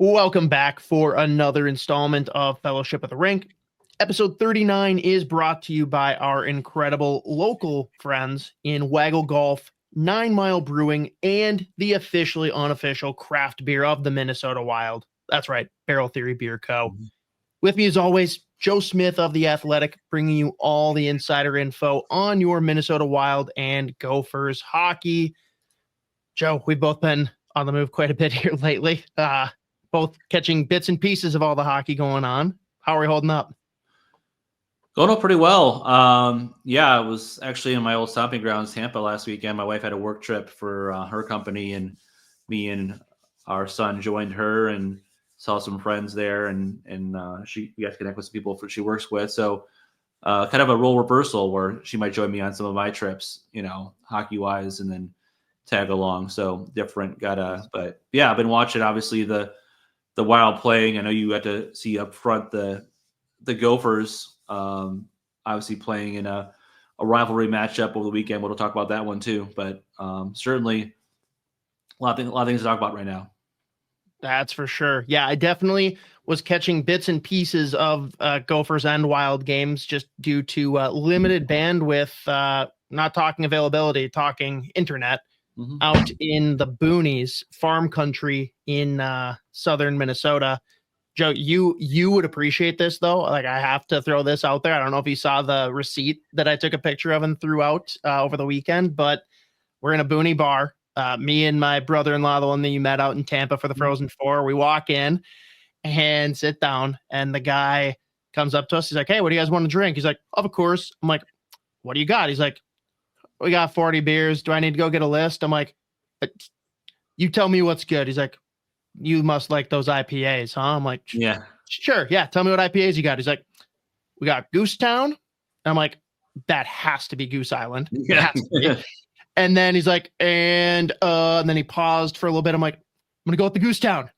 Welcome back for another installment of Fellowship of the Rink. Episode 39 is brought to you by our incredible local friends in Waggle Golf, 9 Mile Brewing, and the officially unofficial craft beer of the Minnesota Wild. That's right, Barrel Theory Beer Co. With me as always, Joe Smith of The Athletic, bringing you all the insider info on your Minnesota Wild and Gophers hockey. Joe, we've both been on the move quite a bit here lately. Both catching bits and pieces of all the hockey going on. How are we holding up? Going up pretty well. I was actually in my old stomping grounds, Tampa, last weekend. My wife had a work trip for her company, and me and our son joined her and saw some friends there, and we got to connect with some people she works with. So kind of a role reversal where she might join me on some of my trips, hockey-wise, and then tag along. So different. But yeah, I've been watching, obviously, the Wild playing. I know you got to see up front the Gophers obviously playing in a rivalry matchup over the weekend. We'll talk about that one too, but certainly a lot of things to talk about right now. That's for sure. Yeah, I definitely was catching bits and pieces of Gophers and Wild games just due to limited bandwidth, not talking availability, talking internet. Out in the boonies, farm country in southern Minnesota. Joe, you would appreciate this, though. Like, I have to throw this out there. I don't know if you saw the receipt that I took a picture of and threw out over the weekend, but we're in a boonie bar. Me and my brother-in-law, the one that you met out in Tampa for the Frozen Four, we walk in and sit down, and the guy comes up to us. He's like, "Hey, what do you guys want to drink?" He's like, "Of course." I'm like, "What do you got?" He's like, "We got 40 beers. Do I need to go get a list?" I'm like, "You tell me what's good." He's like, "You must like those IPAs, huh?" I'm like, "Yeah, sure. Yeah. Tell me what IPAs you got." He's like, "We got Goose Town." And I'm like, "That has to be Goose Island." Yeah. And then he's like, and then he paused for a little bit. I'm like, "I'm going to go with the Goose Town."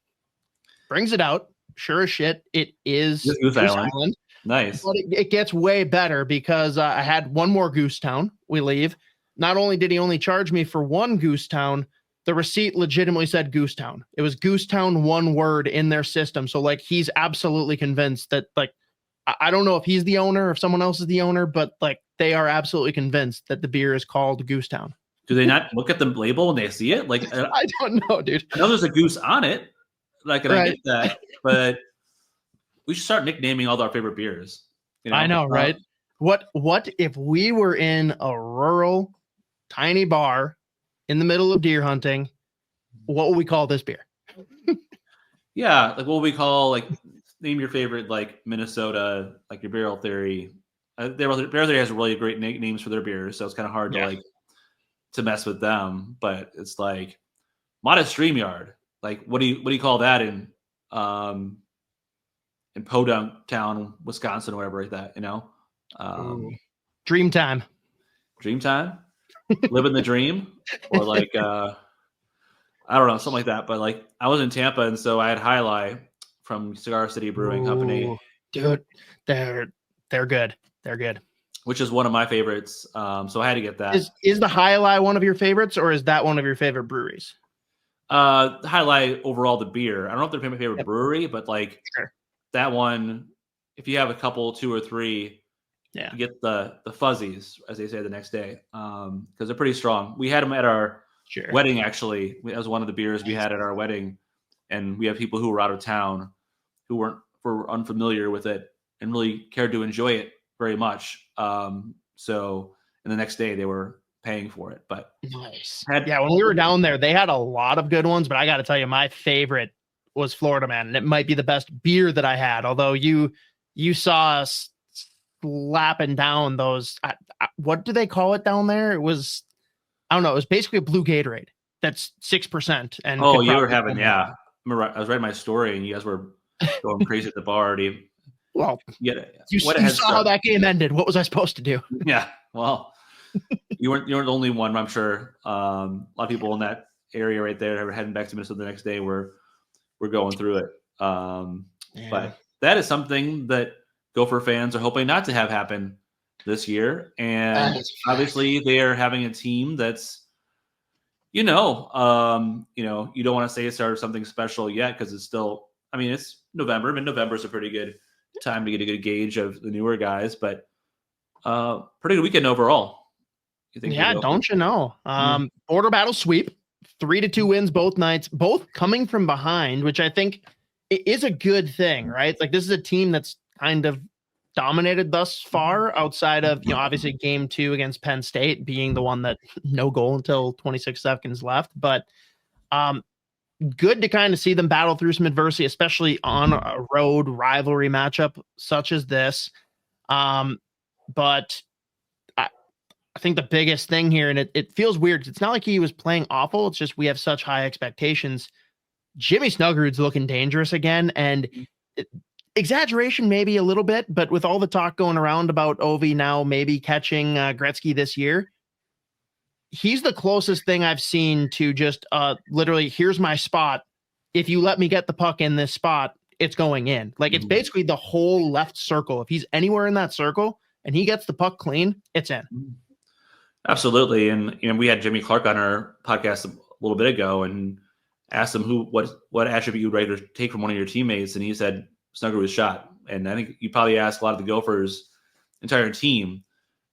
Brings it out. Sure as shit, it is Goose Island. Nice. But it gets way better because I had one more Goose Town. We leave. Not only did he only charge me for one Goose Town, the receipt legitimately said Goose Town. It was Goose Town, one word in their system. So like, he's absolutely convinced that, like, I don't know if he's the owner or if someone else is the owner, but like, they are absolutely convinced that the beer is called Goose Town. Do they not look at the label when they see it? Like, I don't know, dude. I know there's a goose on it. Like, and right. I get that, but we should start nicknaming all our favorite beers. I know, right? What if we were in a rural, tiny bar in the middle of deer hunting? What would we call this beer? Yeah, like, what would we call, like, name your favorite, like, Minnesota, like your Barrel Theory. Barrel Theory has really great names for their beers, so it's kind of hard to mess with them. But it's like Modest StreamYard. Like, what do you call that in Podunk Town, Wisconsin, or wherever like that? Dreamtime. Living the dream, or like I don't know, something like that. But like, I was in Tampa, and so I had Highlight from Cigar City Brewing Company. Dude, they're good. They're good. Which is one of my favorites. So I had to get that. Is the Highlight one of your favorites, or is that one of your favorite breweries? Highlight overall, the beer. I don't know if they're my favorite brewery, but like that one, if you have a couple, 2 or 3, you get the fuzzies, as they say, the next day, because they're pretty strong. We had them at our wedding, actually. That was one of the beers we had at our wedding, and we have people who were out of town who were unfamiliar with it and really cared to enjoy it very much. So, and the next day they were paying for it. But nice. When we were down there, they had a lot of good ones, but I got to tell you, my favorite was Florida Man, and it might be the best beer that I had. Although you saw us slapping down those, what do they call it down there? It was, I don't know. It was basically a blue Gatorade. That's 6%. And you were having, I was writing my story, and you guys were going crazy at the bar. Well, you saw how that game ended. What was I supposed to do? Yeah, well, you weren't the only one. I'm sure a lot of people in that area right there are heading back to Minnesota the next day. We're going through it. But that is something that Gopher fans are hoping not to have happen this year. And obviously they are having a team that's, you don't want to say it started something special yet, because it's still I mean, it's November. Mid-November is a pretty good time to get a good gauge of the newer guys, but pretty good weekend overall. You think? Yeah, don't you know? Yeah. Border battle sweep, 3-2 wins both nights, both coming from behind, which I think is a good thing, right? Like this is a team that's kind of dominated thus far outside of, obviously game 2 against Penn State being the one that no goal until 26 seconds left. But good to kind of see them battle through some adversity, especially on a road rivalry matchup such as this. But I think the biggest thing here, and it feels weird, it's not like he was playing awful. It's just we have such high expectations. Jimmy Snuggerud's looking dangerous again, and exaggeration maybe a little bit, but with all the talk going around about Ovi now maybe catching Gretzky this year, he's the closest thing I've seen to just literally, here's my spot. If you let me get the puck in this spot, it's going in. Like it's basically the whole left circle. If he's anywhere in that circle and he gets the puck clean, it's in. Absolutely. And we had Jimmy Clark on our podcast a little bit ago and asked him what attribute you'd rather take from one of your teammates, and he said Snuggerud's shot. And I think you probably asked a lot of the Gophers' entire team.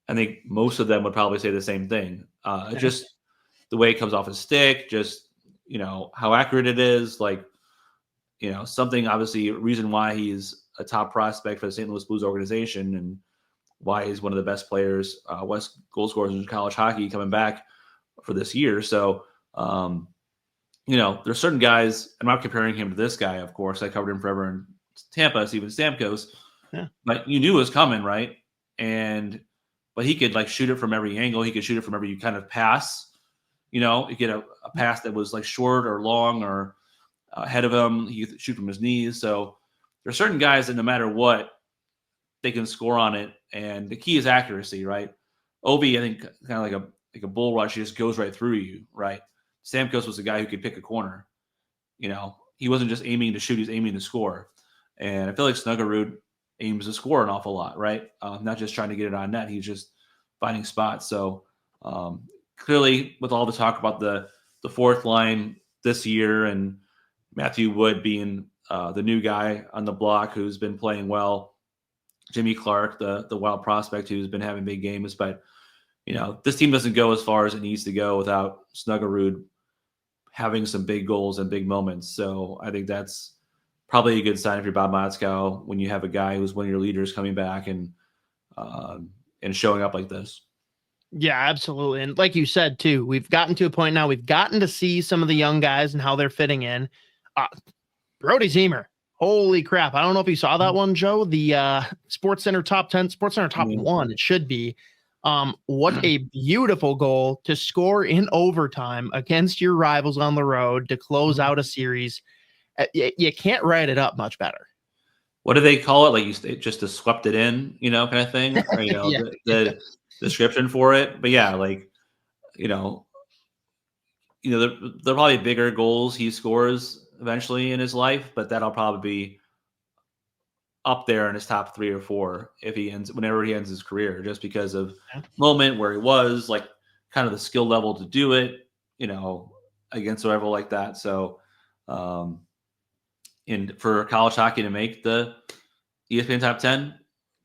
I think most of them would probably say the same thing. Just the way it comes off his stick, just how accurate it is. Like something, obviously, a reason why he's a top prospect for the St. Louis Blues organization and why he's one of the best players, West goal scorers in college hockey coming back for this year. So, there's certain guys, I'm not comparing him to this guy, of course. I covered him forever in Tampa, Steven Stamkos. Yeah. But you knew it was coming, right? But he could shoot it from every angle. He could shoot it from every kind of pass. You get a pass that was short or long or ahead of him. He could shoot from his knees. So there's certain guys that no matter what, they can score on it. And the key is accuracy, right? Ovi, I think, kind of like a bull rush, he just goes right through you, right? Stamkos was a guy who could pick a corner. He wasn't just aiming to shoot; he's aiming to score. And I feel like Snuggerud aims to score an awful lot, right? Not just trying to get it on net; he's just finding spots. So clearly, with all the talk about the fourth line this year and Matthew Wood being the new guy on the block who's been playing well. Jimmy Clark, the wild prospect who's been having big games, but this team doesn't go as far as it needs to go without Snuggerud having some big goals and big moments. So I think that's probably a good sign if you're Bob Motzkow when you have a guy who's one of your leaders coming back and showing up like this. Yeah, absolutely. And like you said too, we've gotten to a point now. We've gotten to see some of the young guys and how they're fitting in. Brodie Ziemer. Holy crap. I don't know if you saw that one, Joe, the SportsCenter top 10, SportsCenter top 1, it should be. What a beautiful goal to score in overtime against your rivals on the road to close out a series. You can't write it up much better. What do they call it? Like you just swept it in, kind of thing, or, Yeah. the description for it. But yeah, there'll probably bigger goals he scores eventually in his life, but that'll probably be up there in his top 3 or 4 whenever he ends his career, just because of moment where he was, kind of the skill level to do it, against a rival like that. So, and for college hockey to make the ESPN top 10,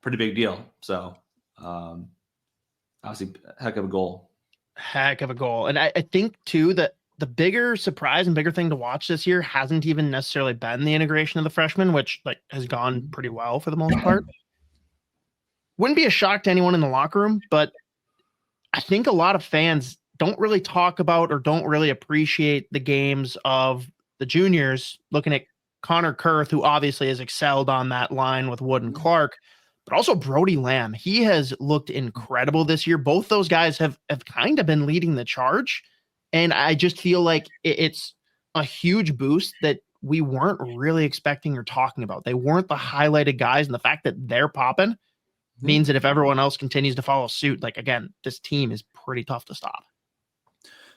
pretty big deal. So, obviously, heck of a goal. Heck of a goal. And I think too that the bigger surprise and bigger thing to watch this year hasn't even necessarily been the integration of the freshmen, which has gone pretty well for the most part. Wouldn't be a shock to anyone in the locker room, but I think a lot of fans don't really talk about or don't really appreciate the games of the juniors, looking at Connor Kurth, who obviously has excelled on that line with Wood and Clark, but also Brody Lamb. He has looked incredible this year. Both those guys have kind of been leading the charge. And I just feel like it's a huge boost that we weren't really expecting or talking about. They weren't the highlighted guys. And the fact that they're popping means that if everyone else continues to follow suit, again, this team is pretty tough to stop.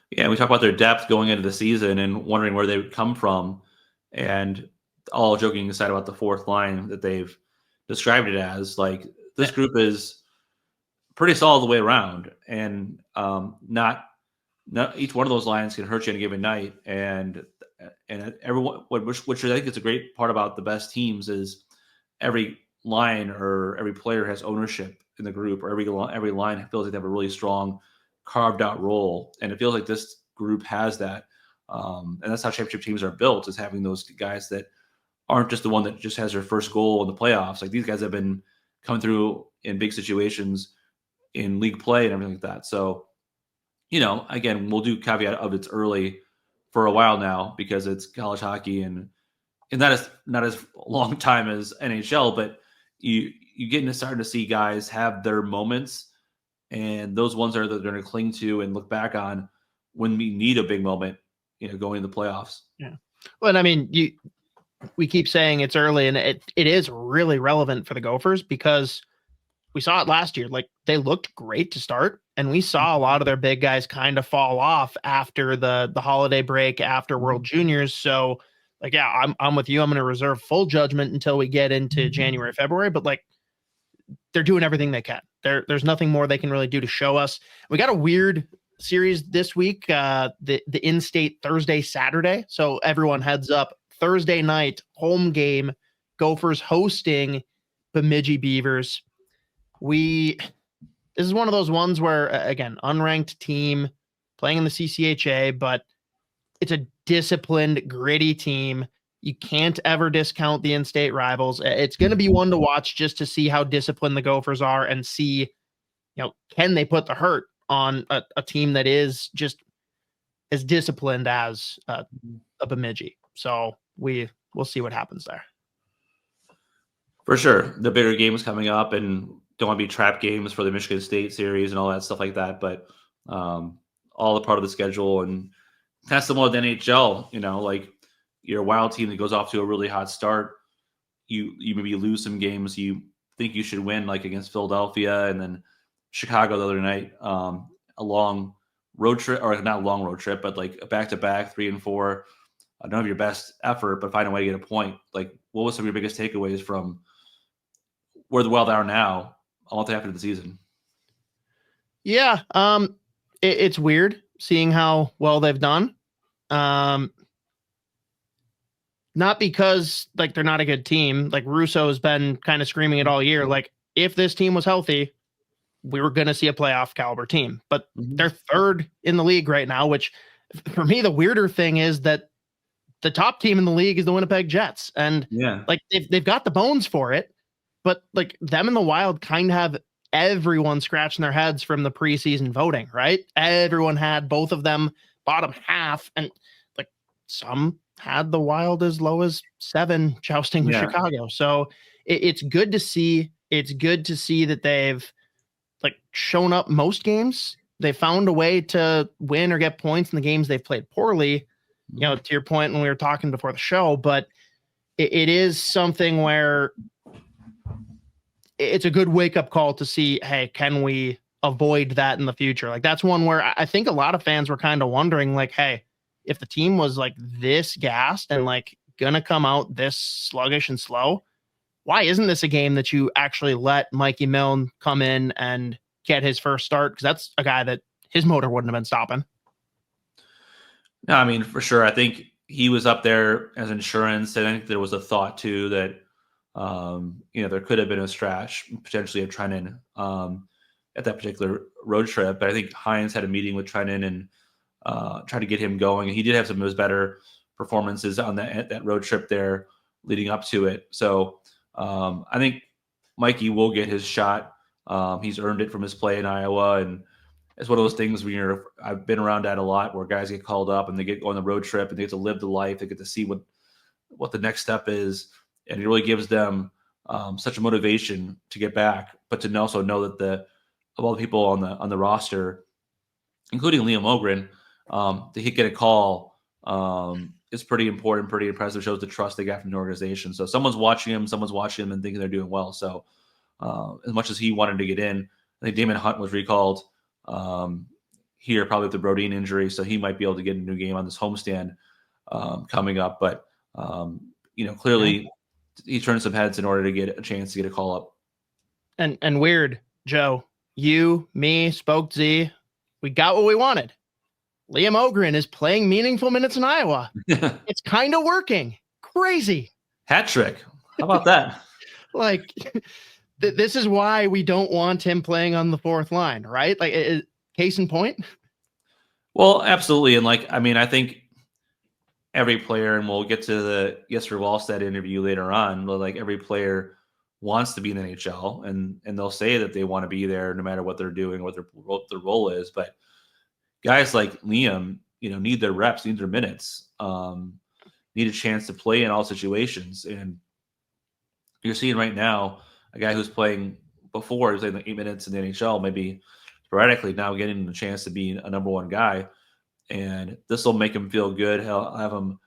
Yeah, we talk about their depth going into the season and wondering where they would come from. And all joking aside about the fourth line that they've described it as, this group is pretty solid the way around. And not each one of those lines can hurt you on a given night. And And everyone, which I think is a great part about the best teams, is every line or every player has ownership in the group, or every line feels like they have a really strong carved out role. And it feels like this group has that. And that's how championship teams are built, is having those guys that aren't just the one that just has their first goal in the playoffs. Like, these guys have been coming through in big situations in league play and everything like that. So, again, we'll do caveat of it's early for a while now because it's college hockey and not as long time as NHL, but you getting to start to see guys have their moments, and those ones are that they're going to cling to and look back on when we need a big moment, going into the playoffs. Yeah. Well, and I mean, we keep saying it's early, and it is really relevant for the Gophers because we saw it last year. Like, they looked great to start, and we saw a lot of their big guys kind of fall off after the holiday break, after World Juniors. So, like, yeah, I'm with you. I'm going to reserve full judgment until we get into January, February, but like, they're doing everything they can. There's nothing more they can really do to show us. We got a weird series this week, the in-state Thursday, Saturday. So everyone heads up, Thursday night, home game, Gophers hosting Bemidji Beavers. This is one of those ones where, again, unranked team playing in the CCHA, but it's a disciplined, gritty team. You can't ever discount the in-state rivals. It's going to be one to watch just to see how disciplined the Gophers are and see, can they put the hurt on a team that is just as disciplined as a Bemidji. So we'll see what happens there. For sure. The bigger games coming up, and don't want to be trap games for the Michigan State series and all that stuff like that. But all the part of the schedule, and kind of similar to NHL, like, you're a Wild team that goes off to a really hot start. You maybe lose some games you think you should win, like against Philadelphia and then Chicago the other night. A long road trip, or not a long road trip, but like a back-to-back 3 and 4. I don't have your best effort, but find a way to get a point. Like, what was some of your biggest takeaways from where the Wild are now, a month after the season? Yeah, it's weird seeing how well they've done. Not because like they're not a good team. Like, Russo has been kind of screaming it all year. Like, if this team was healthy, we were going to see a playoff caliber team. But they're third in the league right now, which for me, the weirder thing is that the top team in the league is the Winnipeg Jets. And like, they've got the bones for it, but like, them and the Wild kind of have everyone scratching their heads from the preseason voting, right? Everyone had both of them bottom half, and like, some had the Wild as low as 7 jousting with Chicago. So it's good to see. It's good to see that they've like shown up most games. They found a way to win or get points in the games they've played poorly, to your point when we were talking before the show, but it is something where it's a good wake-up call to see, hey, can we avoid that in the future? Like, that's one where I think a lot of fans were kind of wondering, like, hey, if the team was like this gassed and like gonna come out this sluggish and slow, why isn't this a game that you actually let Mikey Milne come in and get his first start? Because that's a guy that his motor wouldn't have been stopping. No, I mean, for sure. I think he was up there as insurance. And I think there was a thought too that, there could have been a stretch potentially of Trennan at that particular road trip. But I think Hines had a meeting with Trennan and tried to get him going. And he did have some of his better performances on that road trip there leading up to it. So I think Mikey will get his shot. He's earned it from his play in Iowa. And it's one of those things when I've been around that a lot, where guys get called up and they get on the road trip and they get to live the life. They get to see what the next step is. And it really gives them such a motivation to get back, but to also know that of all the people on the roster, including Liam Ogren, to get a call is pretty important, pretty impressive. Shows the trust they got from the organization. So someone's watching him and thinking they're doing well. So as much as he wanted to get in, I think Damon Hunt was recalled here probably with the Brody injury, so he might be able to get a new game on this homestand coming up. But clearly he turned some heads in order to get a chance to get a call up. And weird, Joe, you, me, Spoke Z, we got what we wanted. Liam Ogren is playing meaningful minutes in Iowa. It's kind of working. Crazy. Hat trick. How about that? Like, this is why we don't want him playing on the fourth line, right? Like, case in point. Well, absolutely. And I think every player, and we'll get to the Jesper Wallstedt interview later on, but like every player wants to be in the NHL, and they'll say that they want to be there no matter what they're doing, what their role is. But guys like Liam, need their reps, need their minutes, need a chance to play in all situations. And you're seeing right now a guy who's playing before, he was playing 8 minutes in the NHL, maybe sporadically now getting the chance to be a number one guy. And this will make him feel good. He'll have him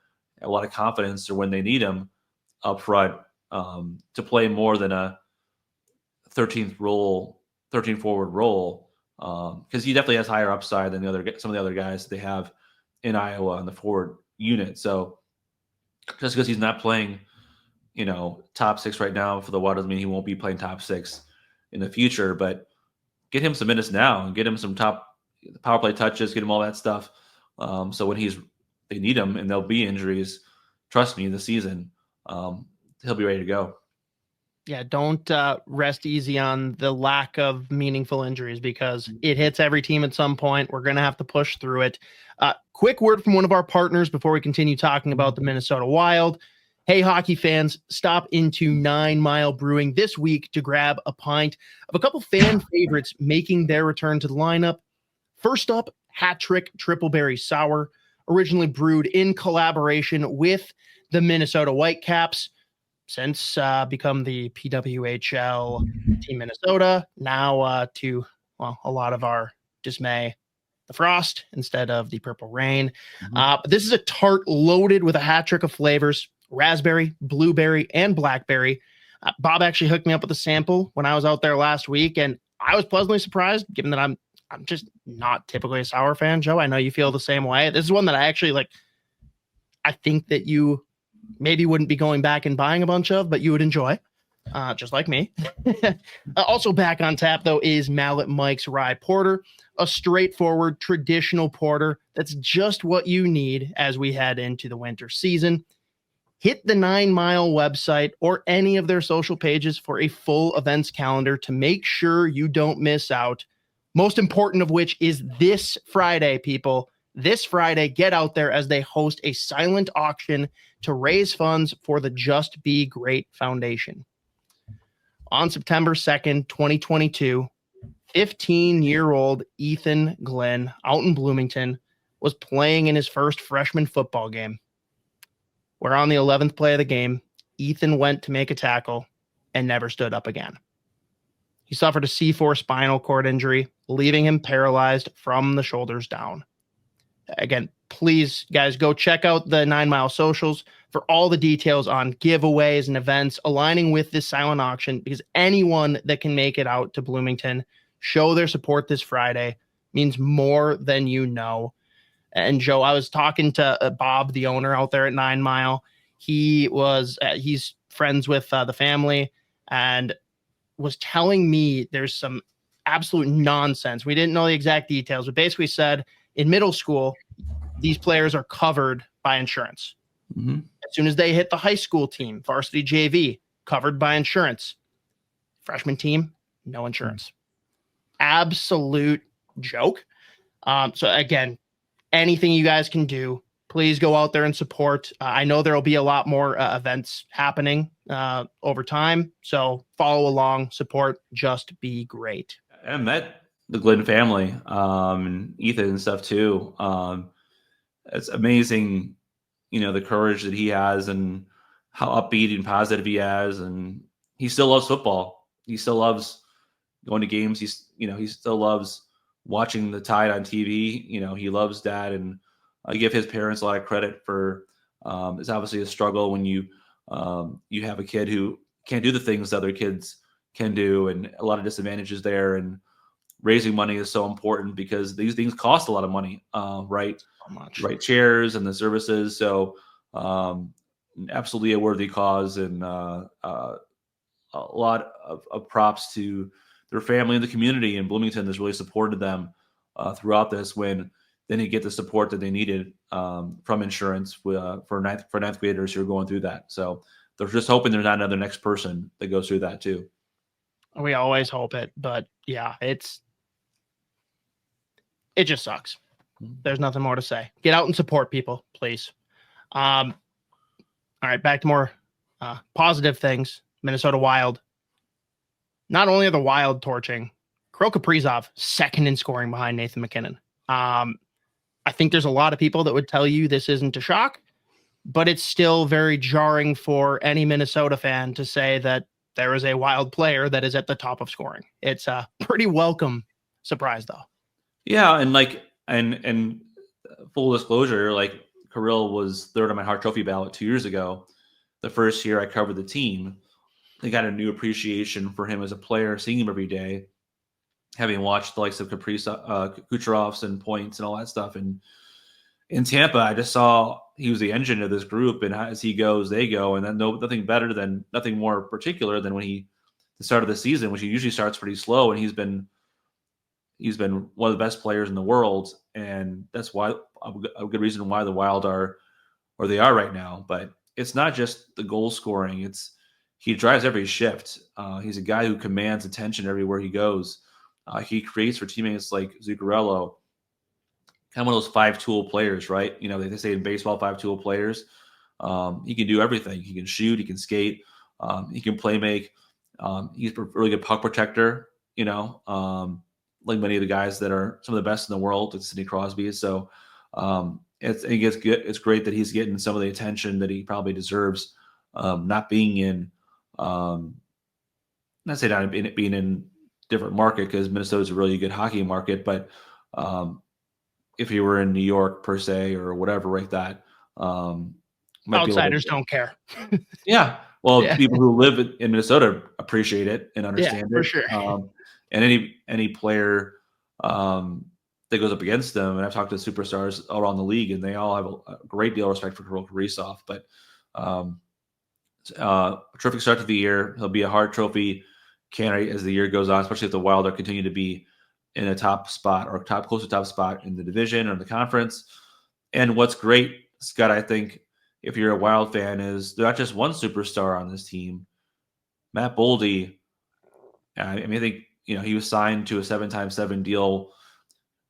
a lot of confidence or when they need him up front to play more than a 13 forward role. Because he definitely has higher upside than some of the other guys they have in Iowa on the forward unit. So just because he's not playing, top six right now for the Wild doesn't mean he won't be playing top six in the future. But get him some minutes now and get him some top power play touches, get him all that stuff. So when they need him and there'll be injuries, trust me, this season, he'll be ready to go. Yeah, don't rest easy on the lack of meaningful injuries because it hits every team at some point. We're going to have to push through it. Quick word from one of our partners before we continue talking about the Minnesota Wild. Hey, hockey fans, stop into 9 Mile Brewing this week to grab a pint of a couple fan favorites making their return to the lineup. First up, Hat Trick Triple Berry Sour, originally brewed in collaboration with the Minnesota Whitecaps, since become the PWHL Team Minnesota, now to, a lot of our dismay, the Frost instead of the Purple Rain. But this is a tart loaded with a hat trick of flavors, raspberry, blueberry, and blackberry. Bob actually hooked me up with a sample when I was out there last week, and I was pleasantly surprised, given that I'm just not typically a sour fan, Joe. I know you feel the same way. This is one that I actually like. I think that you maybe wouldn't be going back and buying a bunch of, but you would enjoy, just like me. Also back on tap, though, is Mallet Mike's Rye Porter, a straightforward, traditional porter that's just what you need as we head into the winter season. Hit the 9 Mile website or any of their social pages for a full events calendar to make sure you don't miss out. Most important of which is this Friday, people. This Friday, get out there as they host a silent auction to raise funds for the Just Be Great Foundation. On September 2nd, 2022, 15-year-old Ethan Glenn out in Bloomington was playing in his first freshman football game, where on the 11th play of the game, Ethan went to make a tackle and never stood up again. He suffered a C4 spinal cord injury, leaving him paralyzed from the shoulders down. Again, please, guys, go check out the 9 Mile socials for all the details on giveaways and events aligning with this silent auction, because anyone that can make it out to Bloomington, show their support this Friday, means more than you know. And Joe, I was talking to Bob, the owner out there at 9 Mile. He's friends with the family and was telling me there's some absolute nonsense. We didn't know the exact details, but basically said in middle school, these players are covered by insurance. Mm-hmm. As soon as they hit the high school team, varsity JV, covered by insurance. Freshman team, no insurance. Absolute joke. So again, anything you guys can do, please go out there and support. I know there will be a lot more events happening over time. So follow along, support, Just Be Great. I met the Glenn family and Ethan and stuff too. It's amazing, the courage that he has and how upbeat and positive he has. And he still loves football. He still loves going to games. He still loves watching the Tide on TV. He loves that. And I give his parents a lot of credit for, it's obviously a struggle when you have a kid who can't do the things other kids can do, and a lot of disadvantages there. And raising money is so important because these things cost a lot of money, right? Right chairs and the services. So absolutely a worthy cause, and a lot of props to their family and the community in Bloomington that's really supported them throughout this, when they didn't get the support that they needed from insurance for ninth graders who are going through that. So they're just hoping there's not another next person that goes through that too. We always hope it, but yeah, it just sucks. There's nothing more to say. Get out and support people, please. All right, back to more positive things. Minnesota Wild. Not only are the Wild torching, Kirill Kaprizov second in scoring behind Nathan MacKinnon. I think there's a lot of people that would tell you this isn't a shock, but it's still very jarring for any Minnesota fan to say that there is a Wild player that is at the top of scoring. It's a pretty welcome surprise, though. Yeah, and and full disclosure, Kirill was third on my Hart Trophy ballot 2 years ago. The first year I covered the team, I got a new appreciation for him as a player, seeing him every day, having watched the likes of Kucherovs and Points and all that stuff. And in Tampa, I just saw he was the engine of this group, and as he goes, they go. And then nothing more particular than the start of the season, which he usually starts pretty slow, and he's been one of the best players in the world, and that's why a good reason why the Wild are where they are right now. But it's not just the goal scoring; he drives every shift. He's a guy who commands attention everywhere he goes. He creates for teammates like Zuccarello, kind of one of those 5-tool players, right? They say in baseball, 5-tool players. He can do everything. He can shoot. He can skate. He can play make. He's a really good puck protector. Like many of the guys that are some of the best in the world, like Sidney Crosby. So it's great that he's getting some of the attention that he probably deserves. Not being in, not being in different market, because Minnesota's a really good hockey market, but if he were in New York per se or whatever like that, outsiders don't care. Yeah. Well, yeah. People who live in Minnesota appreciate it and understand it. For sure. And any player that goes up against them, and I've talked to superstars all around the league, and they all have a great deal of respect for Kirill Kaprizov. But a terrific start to the year. He'll be a Hart Trophy candidate as the year goes on, especially if the Wild are continue to be in a top spot or close to top spot in the division or the conference. And what's great, Scott, I think, if you're a Wild fan, is there's not just one superstar on this team. Matt Boldy, I think he was signed to a 7x7 deal,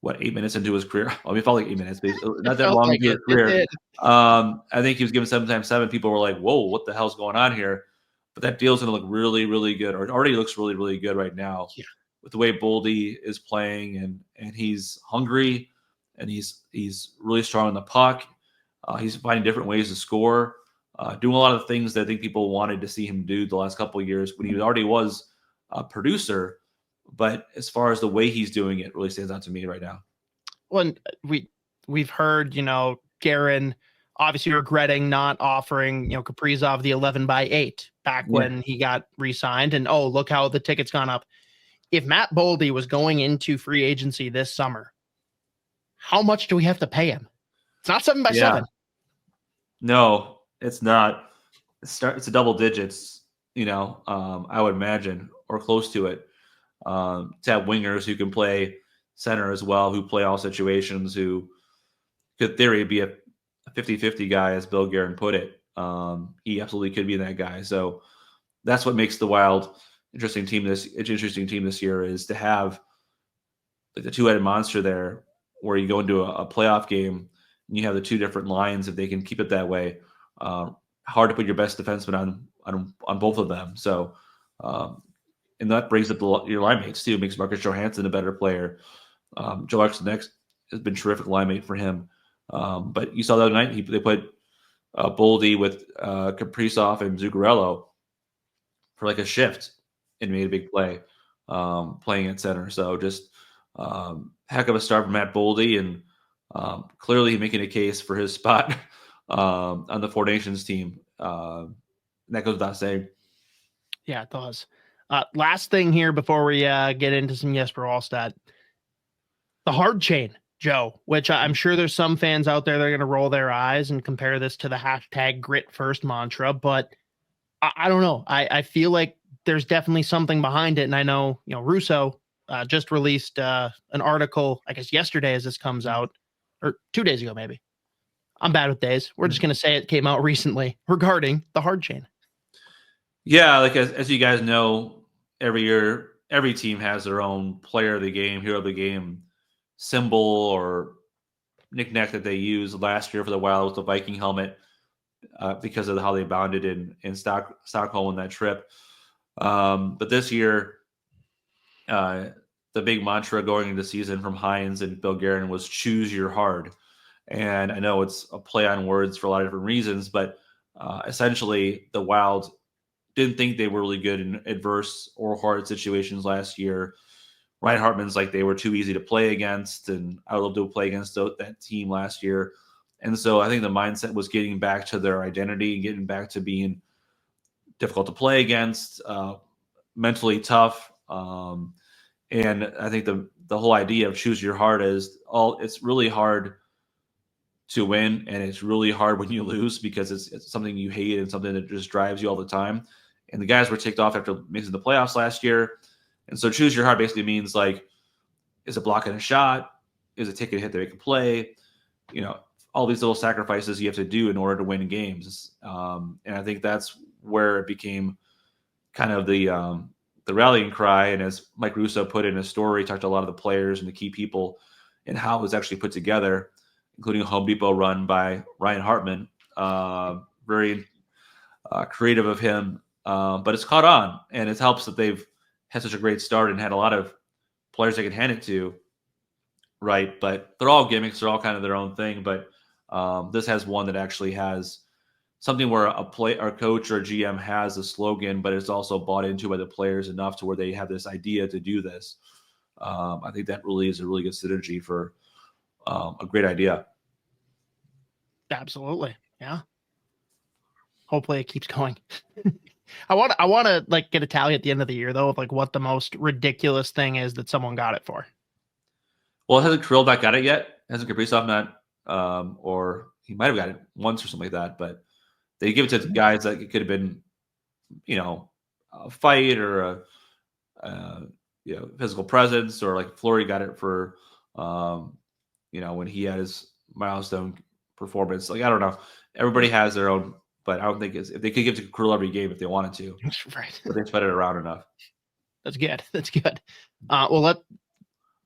8 minutes into his career? It felt like 8 minutes, but not that long into his career. I think he was given 7x7. People were like, whoa, what the hell's going on here? But that deal's going to look really, really good, or it already looks really, really good right now. Yeah. With the way Boldy is playing, and he's hungry, and he's really strong on the puck. He's finding different ways to score, doing a lot of things that I think people wanted to see him do the last couple of years when he already was a producer. But as far as the way he's doing it, really stands out to me right now. Well, we've heard, Guerin obviously regretting not offering, Kaprizov the 11x8 back when he got re-signed, and look how the ticket's gone up. If Matt Boldy was going into free agency this summer, how much do we have to pay him? It's not 7x7. No, it's not. It's a double digits, I would imagine, or close to it. To have wingers who can play center as well, who play all situations, who could, in theory, be a 50-50 guy, as Bill Guerin put it. He absolutely could be that guy. So that's what makes the Wild interesting team this year, is to have the two-headed monster there, where you go into a playoff game and you have the two different lines. If they can keep it that way, hard to put your best defenseman on both of them. So, and that brings up your line mates too. It makes Marcus Johansson a better player. Joe Exnex has been terrific line mate for him. But you saw the other night they put Boldy with Kaprizov and Zuccarello for like a shift and made a big play playing at center. So just heck of a start from Matt Boldy, and clearly making a case for his spot on the Four Nations team. And that goes without saying. Yeah, it does. Last thing here before we get into some Jesper Wallstedt, the hard chain, Joe, which I'm sure there's some fans out there that are going to roll their eyes and compare this to the hashtag grit first mantra, but I don't know. I feel like there's definitely something behind it. And I know, Russo just released an article, I guess yesterday as this comes out, or 2 days ago, maybe. I'm bad with days. We're just going to say it came out recently regarding the hard chain. Yeah, like as you guys know, every year, every team has their own player of the game, hero of the game symbol or knick-knack that they used. Last year for the Wild was the Viking helmet because of how they bounded in Stockholm in that trip. But this year, the big mantra going into the season from Hines and Bill Guerin was choose your hard. And I know it's a play on words for a lot of different reasons, but essentially the Wild didn't think they were really good in adverse or hard situations last year. Ryan Hartman's like they were too easy to play against, and I would love to play against that team last year. And so I think the mindset was getting back to their identity, getting back to being difficult to play against, mentally tough. And I think the whole idea of choose your heart is it's really hard to win, and it's really hard when you lose because it's something you hate and something that just drives you all the time. And the guys were ticked off after missing the playoffs last year. And so choose your heart basically means like, is it blocking a shot? Is it taking a hit to make a play? All these little sacrifices you have to do in order to win games. And I think that's where it became kind of the rallying cry. And as Mike Russo put in his story, talked to a lot of the players and the key people and how it was actually put together, including a Home Depot run by Ryan Hartman. Very creative of him, but it's caught on, and it helps that they've had such a great start and had a lot of players they can hand it to, right? But they're all gimmicks. They're all kind of their own thing, but this has one that actually has something where a coach or a GM has a slogan, but it's also bought into by the players enough to where they have this idea to do this. I think that really is a really good synergy for a great idea. Absolutely. Yeah. Hopefully it keeps going. I want to like get a tally at the end of the year though, of like what the most ridiculous thing is that someone got it for. Well, hasn't Kirill not got it yet? Hasn't Kaprizov not, or he might have got it once or something like that, but they give it to guys that it could have been, a fight or a physical presence, or like Fleury got it for, when he had his milestone performance. Like, I don't know. Everybody has their own, but I don't think if they could give it to Kirill every game if they wanted to. Right. But they spread it around enough. That's good. That's good. Well, let's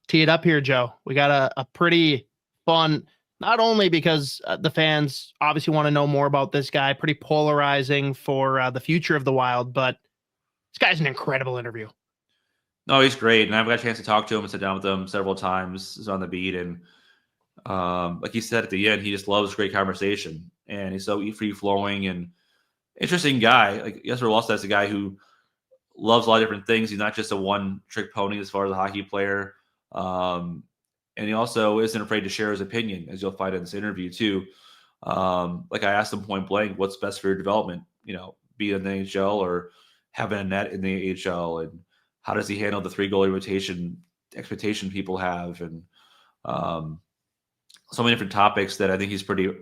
tee it up here, Joe. We got a pretty fun, not only because the fans obviously want to know more about this guy, pretty polarizing for the future of the Wild, but this guy's an incredible interview. No, he's great. And I've got a chance to talk to him and sit down with him several times. He's on the beat. And like he said at the end, he just loves great conversation. And he's so free-flowing and interesting guy. Like Jesper Wallstedt's a guy who loves a lot of different things. He's not just a one-trick pony as far as a hockey player. And he also isn't afraid to share his opinion, as you'll find in this interview too. Like I asked him point blank, what's best for your development? Be in the NHL or having a net in the AHL, and how does he handle the 3 goalie rotation expectation people have, and so many different topics that I think he's pretty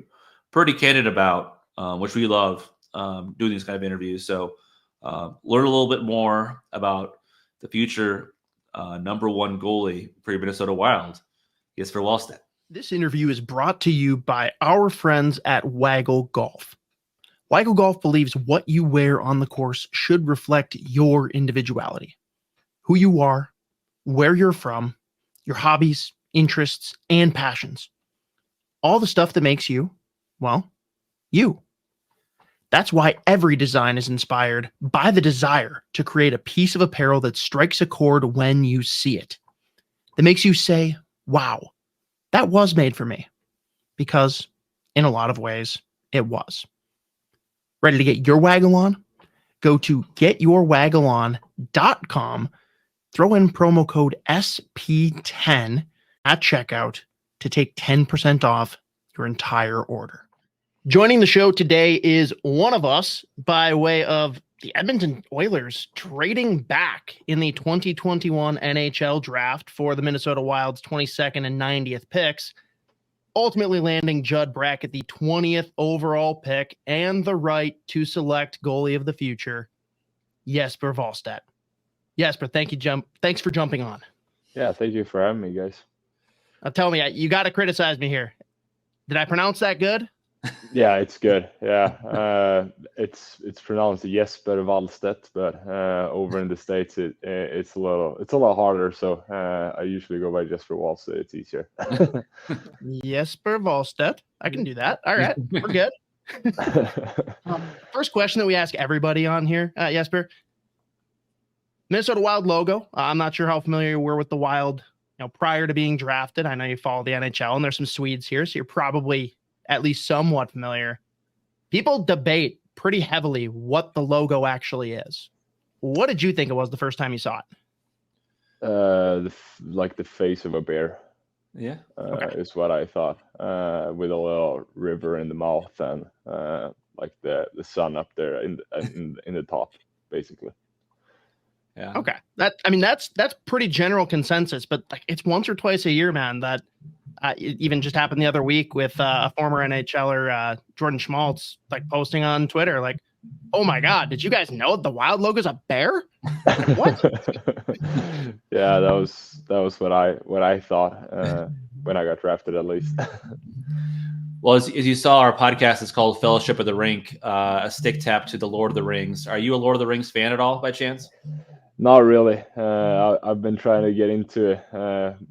candid about, which we love doing these kind of interviews. So learn a little bit more about the future number 1 goalie for your Minnesota Wild, Jesper Wallstedt. This interview is brought to you by our friends at Waggle Golf. Waggle Golf believes what you wear on the course should reflect your individuality, who you are, where you're from, your hobbies, interests, and passions. All the stuff that makes you, well, you. That's why every design is inspired by the desire to create a piece of apparel that strikes a chord when you see it, that makes you say, wow, that was made for me. Because in a lot of ways, it was. Ready to get your waggle on? Go to getyourwaggleon.com, throw in promo code SP10 at checkout to take 10% off your entire order. Joining the show today is one of us by way of the Edmonton Oilers trading back in the 2021 NHL Draft for the Minnesota Wild's 22nd and 90th picks, ultimately landing Judd Brack at the 20th overall pick and the right to select goalie of the future, Jesper Wallstedt. Jesper, thanks for jumping on. Yeah, thank you for having me, guys. Tell me, you got to criticize me here. Did I pronounce that good? Yeah, it's good. Yeah, it's pronounced Jesper Wallstedt, but over in the States it's a lot harder. So I usually go by Jesper Wallstedt. It's easier. Jesper Wallstedt. I can do that. All right, we're good. First question that we ask everybody on here, Jesper. Minnesota Wild logo. I'm not sure how familiar you were with the Wild, prior to being drafted. I know you follow the NHL, and there's some Swedes here, so you're probably at least somewhat familiar. People debate pretty heavily what the logo actually is. What did you think it was the first time you saw it? Like the face of a bear. Yeah, is what I thought. With a little river in the mouth and like the sun up there in the top, basically. Yeah. Okay. That's pretty general consensus, but like it's once or twice a year, man, that it even just happened the other week with a former NHLer, Jordan Schmaltz, like posting on Twitter, like, oh my God, did you guys know the Wild logo is a bear? What? Yeah, that was what I thought when I got drafted, at least. Well, as you saw, our podcast is called Fellowship of the Rink, a stick tap to the Lord of the Rings. Are you a Lord of the Rings fan at all, by chance? Not really. I've been trying to get into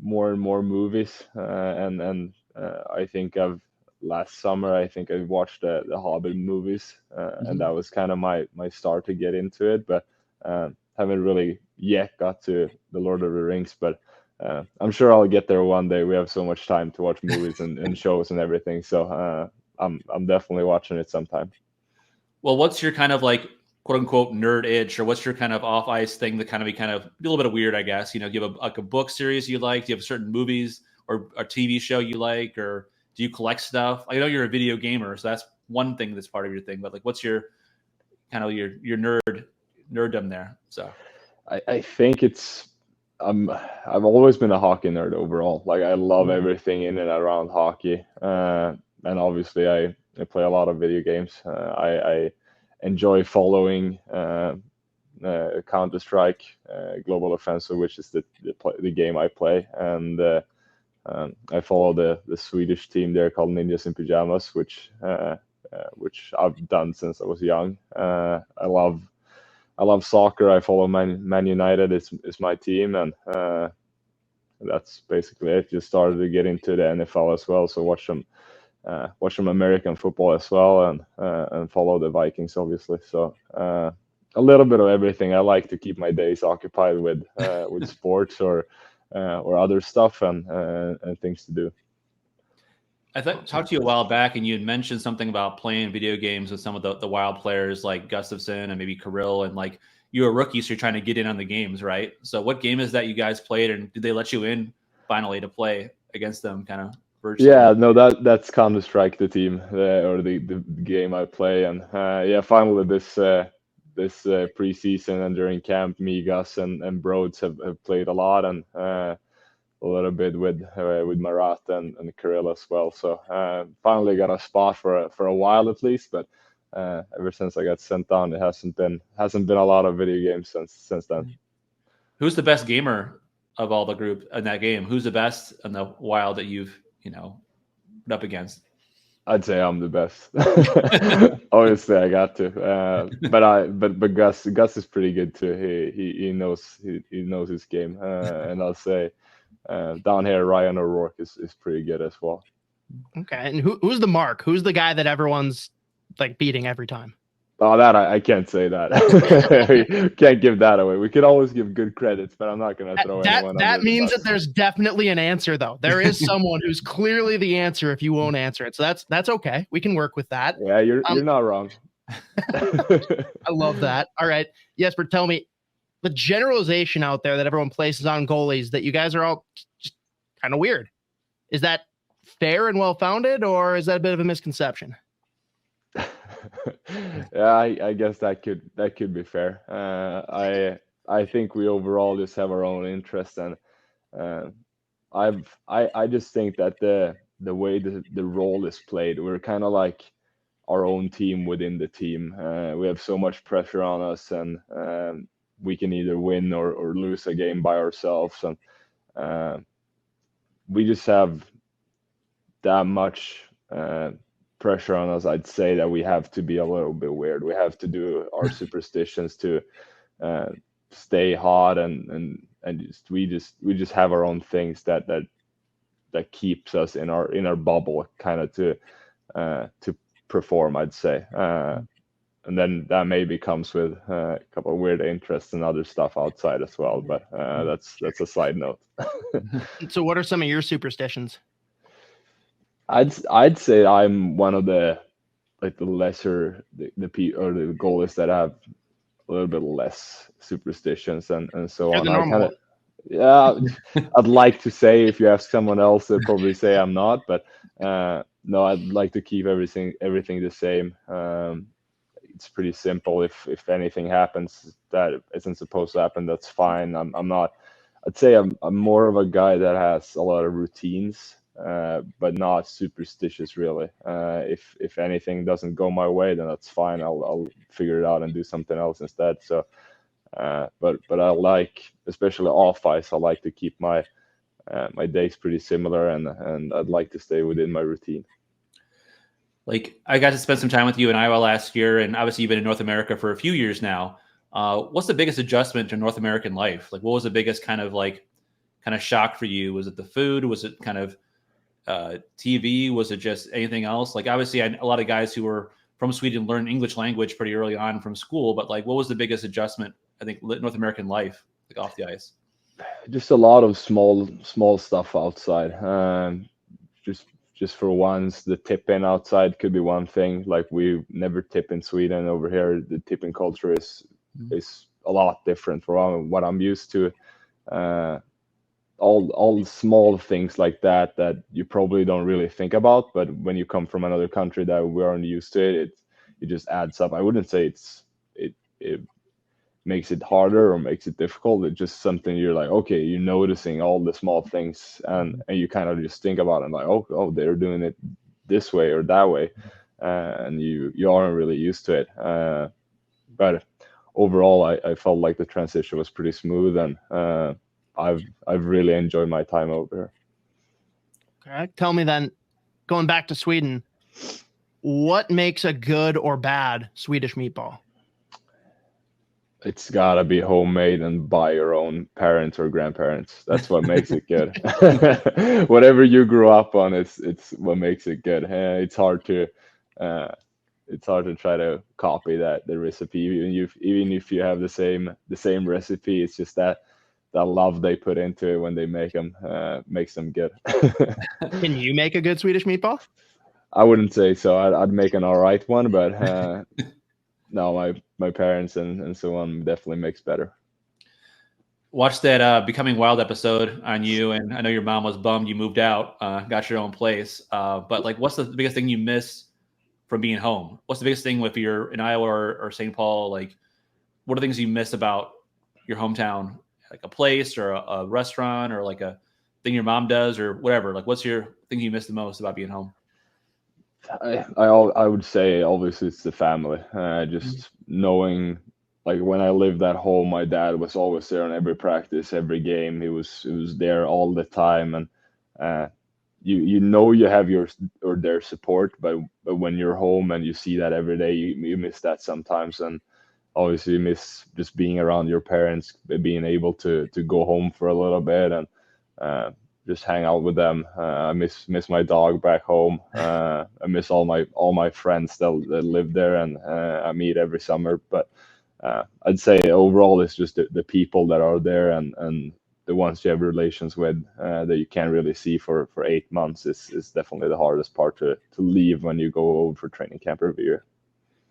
more and more movies, and I think last summer I watched the Hobbit movies, and that was kind of my start to get into it. But haven't really yet got to the Lord of the Rings. But I'm sure I'll get there one day. We have so much time to watch movies and shows and everything. So I'm definitely watching it sometime. Well, what's your kind of like quote unquote nerd itch, or what's your kind of off ice thing that kind of be a little bit of weird, I guess? Do you have a book series you like? Do you have certain movies or a TV show you like, or do you collect stuff? I know you're a video gamer, so that's one thing that's part of your thing. But like, what's your kind of your nerddom there? So I think I've always been a hockey nerd overall. Like I love everything in and around hockey, and obviously I play a lot of video games. I enjoy following Counter-Strike Global Offensive, which is the game I play, and I follow the Swedish team there called Ninjas in Pyjamas, which I've done since I was young. I love soccer. I follow Man United. It's my team, and that's basically it. Just started to get into the NFL as well, so watch some American football as well, and follow the Vikings, obviously. So a little bit of everything. I like to keep my days occupied with sports or other stuff and things to do. I talked to you a while back, and you had mentioned something about playing video games with some of the Wild players like Gustafsson and maybe Kirill, and like you're a rookie, so you're trying to get in on the games, right? So what game is that you guys played, and did they let you in finally to play against them kind of virtually? Yeah, no, that's Counter-Strike, the team or the game I play, and finally this preseason and during camp, me, Gus, and Broads have played a lot, and a little bit with Marat and Kirill as well. So finally got a spot for a while at least, but ever since I got sent down, it hasn't been a lot of video games since then. Who's the best gamer of all the group in that game? Who's the best in the Wild that you've put up against? I'd say I'm the best. Obviously, I got to, but Gus is pretty good too. He knows his game, and I'll say down here Ryan O'Rourke is pretty good as well. Okay, and who's the mark? Who's the guy that everyone's like beating every time? Oh, that I can't say that. Can't give that away. We could always give good credits, but I'm not going to throw anyone. That means that there's definitely an answer, though. There is someone who's clearly the answer if you won't answer it. So that's okay. We can work with that. Yeah, you're not wrong. I love that. All right, Jesper, tell me the generalization out there that everyone places on goalies that you guys are all just kind of weird. Is that fair and well-founded, or is that a bit of a misconception? Yeah, I guess that could be fair. I think we overall just have our own interests, and I just think that the way the role is played, we're kind of like our own team within the team. We have so much pressure on us, and we can either win or lose a game by ourselves, and we just have that much pressure on us, I'd say that we have to be a little bit weird. We have to do our superstitions to stay hot, and we just have our own things that keeps us in our bubble, kind of to perform, I'd say. And then that maybe comes with a couple of weird interests and other stuff outside as well. But that's a side note. So what are some of your superstitions? I'd say I'm one of the lesser the goalies that have a little bit less superstitions and so You're on. the normal. I'd like to say, if you ask someone else, they'd probably say I'm not, but no, I'd like to keep everything the same. It's pretty simple. If anything happens that isn't supposed to happen, that's fine. I'm not. I'd say I'm more of a guy that has a lot of routines, but not superstitious really. If anything doesn't go my way, then that's fine. I'll figure it out and do something else instead. So, but I like, especially off ice, I like to keep my my days pretty similar, and I'd like to stay within my routine. Like, I got to spend some time with you in Iowa last year, and obviously you've been in North America for a few years now. What's the biggest adjustment to North American life? Like, what was the biggest kind of shock for you? Was it the food? Was it kind of TV? Was it just anything else? Like, obviously, a lot of guys who were from Sweden learned English language pretty early on from school, but like, what was the biggest adjustment, I think, North American life, like off the ice? Just a lot of small stuff outside. Just for once, the tip in outside could be one thing. Like, we never tip in Sweden. Over here, the tipping culture is a lot different from what I'm used to. All small things like that you probably don't really think about, but when you come from another country that we aren't used to, it just adds up. I wouldn't say it makes it harder or makes it difficult. It's just something you're like, okay, you're noticing all the small things, and you kind of just think about it, like, oh, they're doing it this way or that way, and you aren't really used to it. But overall, I felt like the transition was pretty smooth, and I've really enjoyed my time over here. Okay. Tell me then, going back to Sweden, what makes a good or bad Swedish meatball? It's gotta be homemade and by your own parents or grandparents. That's what makes it good. Whatever you grew up on, it's what makes it good. It's hard to try to copy the recipe. Even if you have the same recipe, it's just that love they put into it when they make them makes them good. Can you make a good Swedish meatball? I wouldn't say so. I'd make an all right one, but no, my parents and so on definitely makes better. Watched that Becoming Wild episode on you, and I know your mom was bummed you moved out, got your own place. But like, what's the biggest thing you miss from being home? What's the biggest thing if you're in Iowa or St. Paul? Like, what are things you miss about your hometown? Like a place or a restaurant or like a thing your mom does or whatever. Like, what's your thing you miss the most about being home? I would say obviously it's the family. Just knowing, like, when I lived at home, my dad was always there on every practice, every game. He was there all the time, and you have their support, but when you're home and you see that every day, you miss that sometimes. And obviously you miss just being around your parents, being able to go home for a little bit and just hang out with them. I miss my dog back home. I miss all my friends that live there, and I meet every summer. But I'd say overall it's just the people that are there and the ones you have relations with that you can't really see for 8 months is definitely the hardest part to leave when you go over for training camp every year.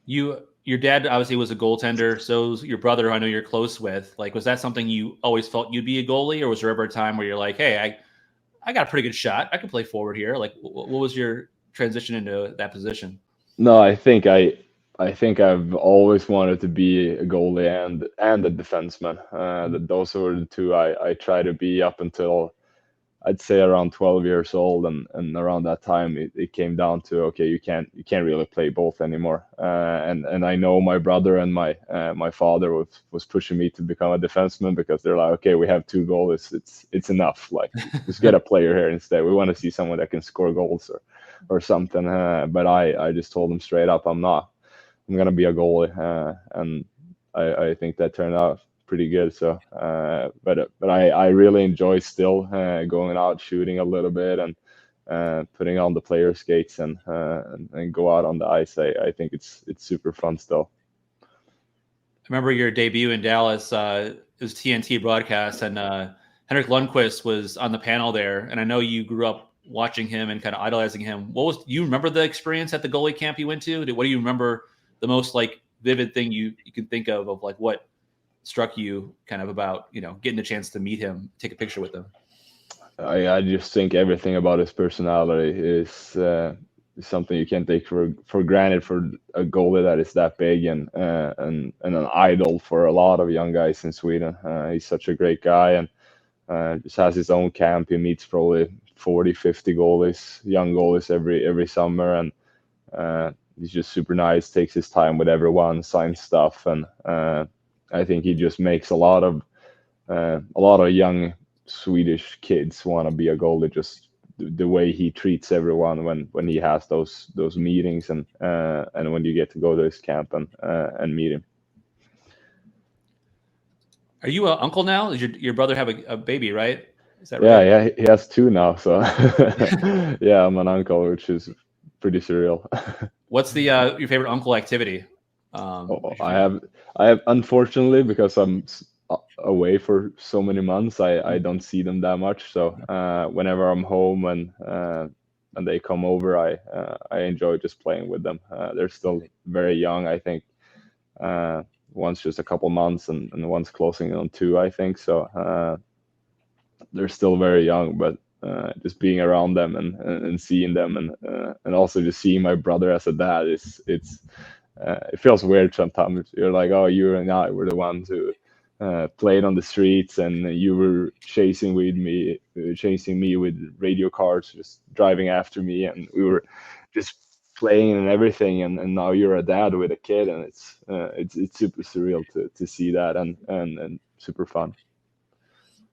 Your dad obviously was a goaltender, so was your brother, who I know you're close with. Like, was that something you always felt you'd be a goalie, or was there ever a time where you're like, hey, I got a pretty good shot, I can play forward here? Like, what was your transition into that position? No, I think I've always wanted to be a goalie and a defenseman. Those were the two I try to be up until I'd say around 12 years old, and around that time it came down to, okay, you can't really play both anymore. And I know my brother and my father was pushing me to become a defenseman, because they're like, okay, we have 2 goalies, it's enough. Like, just get a player here instead. We want to see someone that can score goals or something. But I just told them straight up, I'm gonna be a goalie, and I think that turned out pretty good. So, but I really enjoy still going out shooting a little bit, and putting on the player skates and go out on the ice. I think it's super fun still. I remember your debut in Dallas. It was TNT broadcast, and Henrik Lundqvist was on the panel there. And I know you grew up watching him and kind of idolizing him. You remember the experience at the goalie camp you went to? What do you remember the most like vivid thing you can think of like what struck you kind of about, getting the chance to meet him, take a picture with him? I just think everything about his personality is something you can't take for granted for a goalie that is that big, and an idol for a lot of young guys in Sweden. He's such a great guy, and just has his own camp. He meets probably 40, 50 goalies, young goalies every summer, and he's just super nice, takes his time with everyone, signs stuff, and I think he just makes a lot of young Swedish kids want to be a goalie. Just the way he treats everyone when he has those meetings, and when you get to go to his camp and meet him. Are you an uncle now? Does your brother have a baby, right? Is that right? Yeah, he has 2 now. So yeah, I'm an uncle, which is pretty surreal. What's the your favorite uncle activity? I have unfortunately, because I'm away for so many months, I don't see them that much. So whenever I'm home and they come over, I enjoy just playing with them. They're still very young. I think one's just a couple months, and one's closing on 2, I think. So they're still very young, but just being around them and seeing them, and also just seeing my brother as a dad, it feels weird sometimes. You're like, oh, you and I were the ones who played on the streets, and you were chasing me with radio cars, just driving after me, and we were just playing and everything. And now you're a dad with a kid, and it's super surreal to see that, and super fun.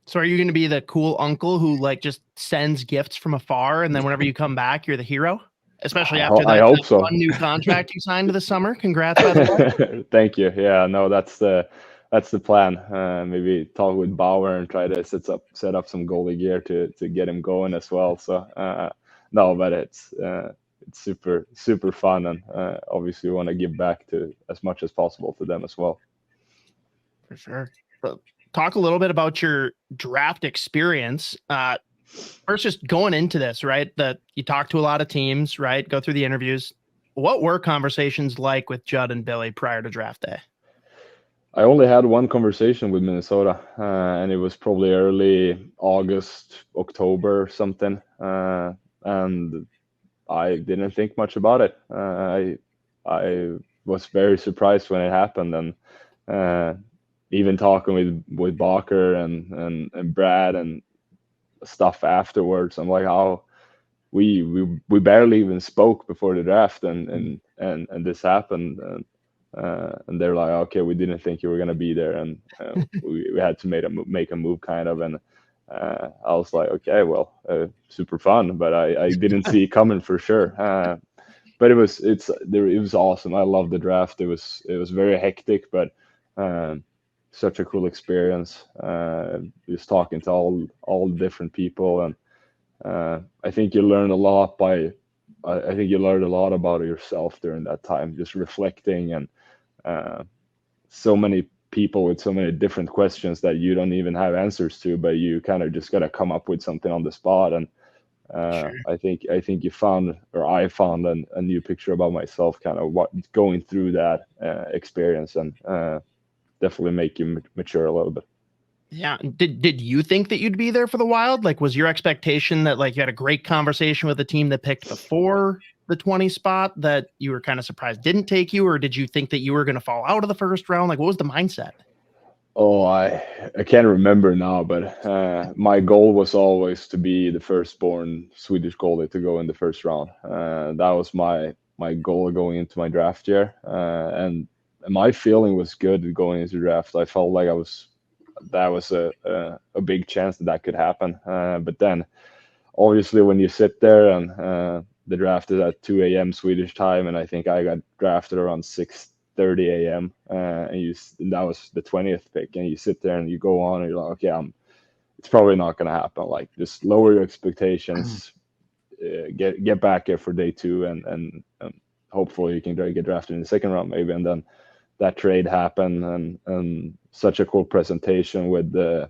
So are you going to be the cool uncle who like just sends gifts from afar, and then whenever you come back, you're the hero? Especially after that, I hope so. Fun new contract you signed this summer. Congrats, by the way. Thank you. Yeah, no, that's the plan. Maybe talk with Bauer and try to set up some goalie gear to get him going as well. So no, but it's super fun, and obviously we want to give back to as much as possible to them as well. For sure. But talk a little bit about your draft experience. First, just going into this, right? That you talk to a lot of teams, right? Go through the interviews. What were conversations like with Judd and Billy prior to draft day? I only had one conversation with Minnesota, and it was probably early August, October or something. And I didn't think much about it. I was very surprised when it happened, and even talking with Bacher and Brad and stuff afterwards, I'm like, how we barely even spoke before the draft, and this happened, and they're like, okay, we didn't think you were gonna be there, and we had to make a move kind of, and I was like, okay, well, super fun, but I didn't see it coming for sure. But it was awesome. I loved the draft. It was very hectic, but such a cool experience. Just talking to all the different people, and I think you learn a lot I think you learned a lot about yourself during that time, just reflecting, and so many people with so many different questions that you don't even have answers to, but you kind of just got to come up with something on the spot. And Sure. I think I found a new picture about myself, kind of what going through that experience, and definitely make you mature a little bit. Yeah. Did you think that you'd be there for the Wild? Like, was your expectation that like you had a great conversation with the team that picked before the 20 spot that you were kind of surprised didn't take you, or did you think that you were going to fall out of the first round? Like, what was the mindset? Oh, I can't remember now, but my goal was always to be the firstborn Swedish goalie to go in the first round. That was my goal going into my draft year, and my feeling was good going into the draft. I felt like that was a big chance that could happen. But then, obviously, when you sit there and the draft is at 2 a.m. Swedish time, and I think I got drafted around 6:30 a.m. And that was the 20th pick, and you sit there and you go on and you're like, okay, it's probably not going to happen. Like, just lower your expectations, get back here for day 2, and hopefully you can get drafted in the second round maybe. And then that trade happened, and such a cool presentation with the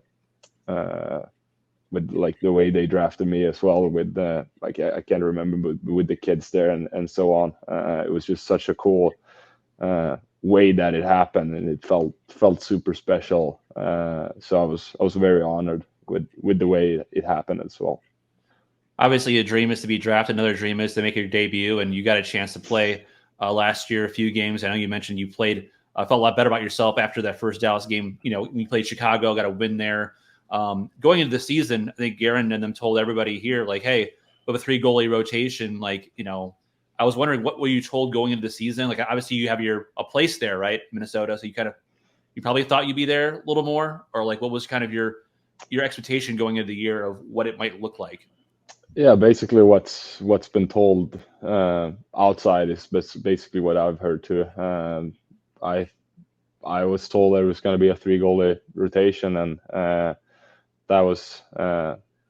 like the way they drafted me as well, with like I can't remember, but with the kids there and so on. It was just such a cool way that it happened, and it felt super special. So I was very honored with the way it happened as well. Obviously, a dream is to be drafted. Another dream is to make your debut, and you got a chance to play last year a few games. I know you mentioned you played. Felt a lot better about yourself after that first Dallas game. You know, you played Chicago, got a win there. Going into the season, I think Guerin and them told everybody here, like, hey, we have a 3 goalie rotation. Like, you know, I was wondering, what were you told going into the season? Like, obviously you have a place there, right? Minnesota. So you probably thought you'd be there a little more, or like, what was kind of your expectation going into the year of what it might look like? Yeah, basically what's been told outside is basically what I've heard too. I was told there was going to be a 3 goalie rotation, and that was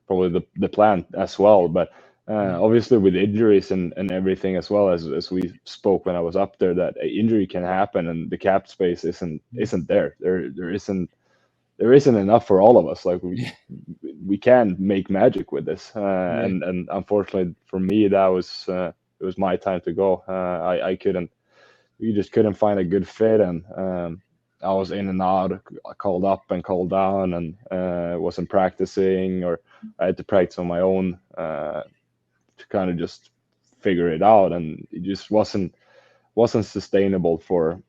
probably the plan as well. But obviously with injuries and everything, as well as we spoke when I was up there, that an injury can happen, and the cap space isn't there. There isn't enough for all of us. Like we can make magic with this, and unfortunately for me, that was it was my time to go. We just couldn't find a good fit, and I was in and out, called up and called down, and wasn't practicing, or I had to practice on my own to kind of just figure it out, and it just wasn't sustainable for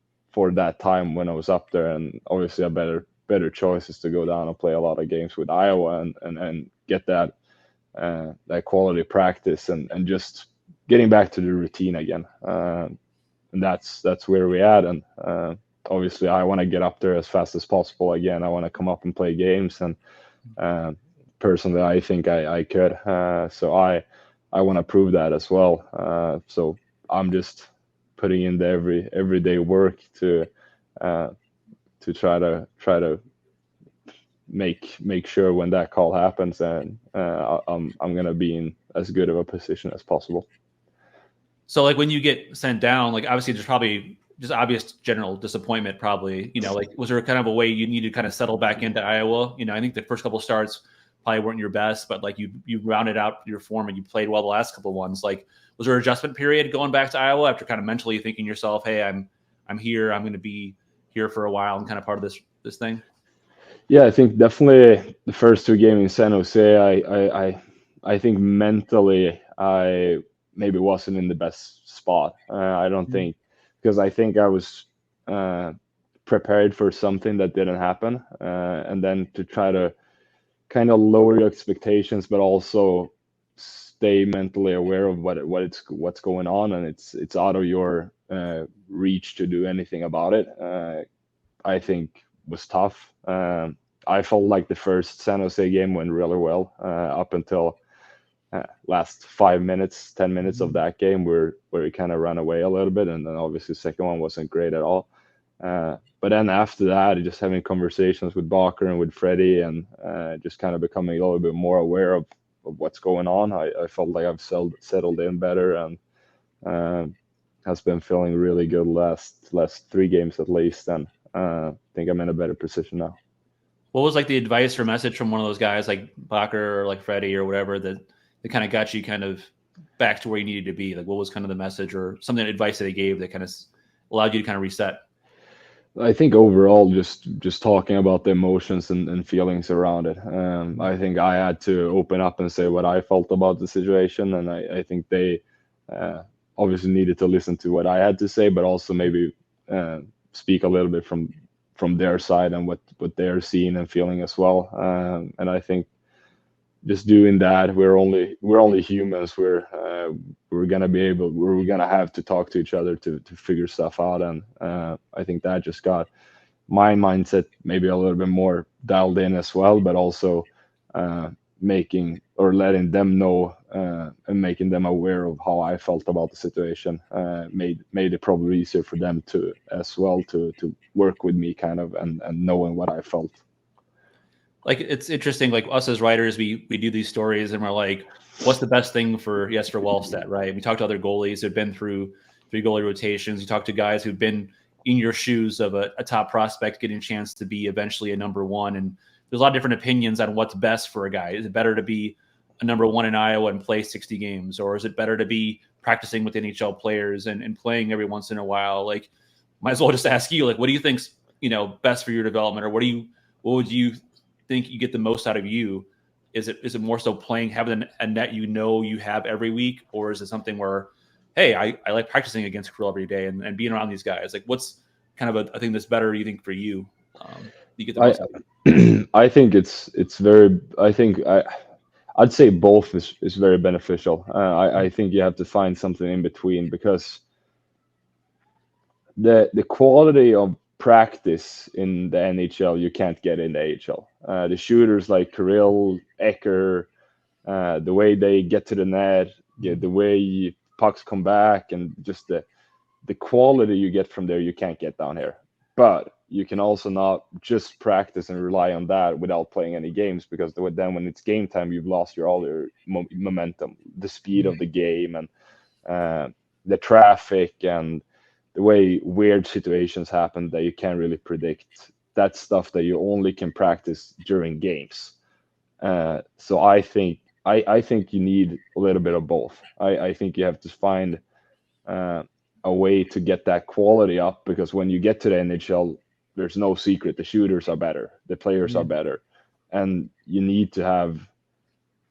that time when I was up there. And obviously a better choice is to go down and play a lot of games with Iowa and get that quality practice and just getting back to the routine again. And that's where we're at. And obviously I want to get up there as fast as possible again. I want to come up and play games, and personally I think I could. So I want to prove that as well. So I'm just putting in the everyday work to try to make sure when that call happens, and I'm gonna be in as good of a position as possible. So like when you get sent down, like obviously there's probably just obvious general disappointment, probably, you know, like was there kind of a way you need to kind of settle back into Iowa? You know, I think the first couple of starts probably weren't your best, but like you rounded out your form and you played well the last couple of ones. Like, was there an adjustment period going back to Iowa after kind of mentally thinking yourself, hey, I'm here, I'm going to be here for a while and kind of part of this thing? Yeah, I think definitely the first 2 games in San Jose, I think mentally I maybe wasn't in the best spot. I don't think, because I think I was prepared for something that didn't happen, and then to try to kind of lower your expectations, but also stay mentally aware of what's going on, and it's out of your reach to do anything about it. I think was tough. I felt like the first San Jose game went really well up until last 5 minutes, 10 minutes of that game where it kind of ran away a little bit, and then obviously the second one wasn't great at all. But then after that, just having conversations with Bacher and with Freddie, and just kind of becoming a little bit more aware of what's going on, I felt like I've settled in better, and has been feeling really good last 3 games at least, and I think I'm in a better position now. What was like the advice or message from one of those guys like Bacher or like Freddie or whatever that kind of got you kind of back to where you needed to be? Like, what was kind of the message or something, advice that they gave that kind of allowed you to kind of reset? I think overall, just talking about the emotions and feelings around it. I think I had to open up and say what I felt about the situation, and I think they obviously needed to listen to what I had to say, but also maybe speak a little bit from from their side and what they're seeing and feeling as well. And I think just doing that, we're only humans. We're gonna have to talk to each other to figure stuff out. And I think that just got my mindset maybe a little bit more dialed in as well, but also making or letting them know and making them aware of how I felt about the situation made it probably easier for them to as well to work with me kind of and knowing what I felt. Like, it's interesting, like us as writers, we do these stories and we're like, what's the best thing for Jesper Wallstedt, right? We talk to other goalies who've been through 3 goalie rotations. You talk to guys who've been in your shoes of a top prospect getting a chance to be eventually a number 1. And there's a lot of different opinions on what's best for a guy. Is it better to be a number 1 in Iowa and play 60 games? Or is it better to be practicing with NHL players and playing every once in a while? Like, might as well just ask you, like, what do you think's, best for your development? Or what would you think you get the most out of you? Is it more so playing, having a net you have every week? Or is it something where, hey, I like practicing against Kirill every day and being around these guys? Like, what's kind of a thing that's better, you think, for you? You get the most out of it? I think I'd say both is very beneficial. I think you have to find something in between, because the quality of practice in the NHL you can't get in the AHL. The shooters like Kirill, Ecker, the way they get to the net, the way pucks come back, and just the quality you get from there you can't get down here. But you can also not just practice and rely on that without playing any games, because then when it's game time, you've lost all your momentum, the speed of the game, and the traffic, and the way weird situations happen that you can't really predict. That's stuff that you only can practice during games. So I think you need a little bit of both. I think you have to find a way to get that quality up, because when you get to the NHL, there's no secret. The shooters are better. The players are better. And you need to have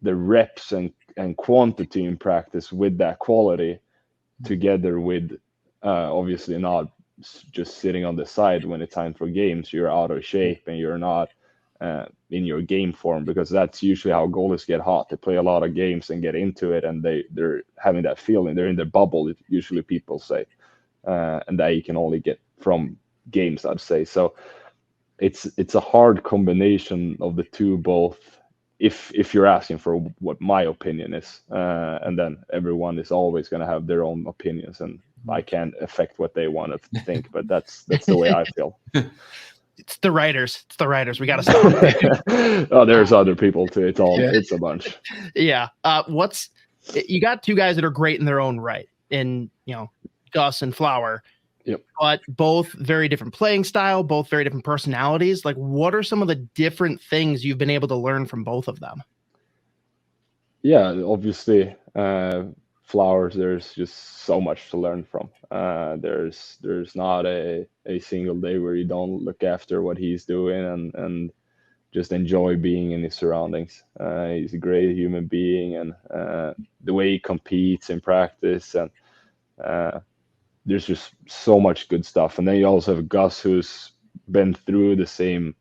the reps and quantity in practice with that quality, together with obviously not just sitting on the side when it's time for games. You're out of shape and you're not in your game form, because that's usually how goalies get hot. They play a lot of games and get into it, and they're having that feeling. They're in their bubble, usually people say, and that you can only get from games, I'd say. So it's a hard combination of the two, both, if you're asking for what my opinion is, and then everyone is always going to have their own opinions, and I can't affect what they want to think, but that's the way I feel. It's the writers. We got to stop. Oh, there's other people too. It's a bunch. Yeah. You got 2 guys that are great in their own right, in Gus and Flower. Yep. But both very different playing style, both very different personalities. Like, what are some of the different things you've been able to learn from both of them? Yeah, obviously, Flowers, there's just so much to learn from. There's not a single day where you don't look after what he's doing and just enjoy being in his surroundings. He's a great human being, and the way he competes in practice, and there's just so much good stuff. And then you also have Gus, who's been through the same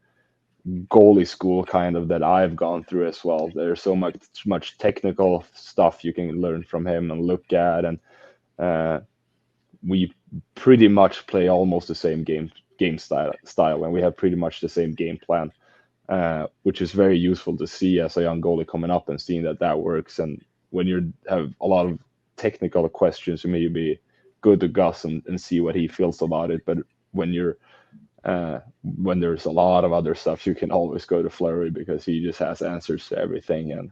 goalie school kind of that I've gone through as well. There's so much technical stuff you can learn from him and look at, and we pretty much play almost the same game style, and we have pretty much the same game plan, which is very useful to see as a young goalie coming up and seeing that works. And when you have a lot of technical questions, you maybe go to Gus and see what he feels about it. But when there's a lot of other stuff, you can always go to Flurry, because he just has answers to everything, and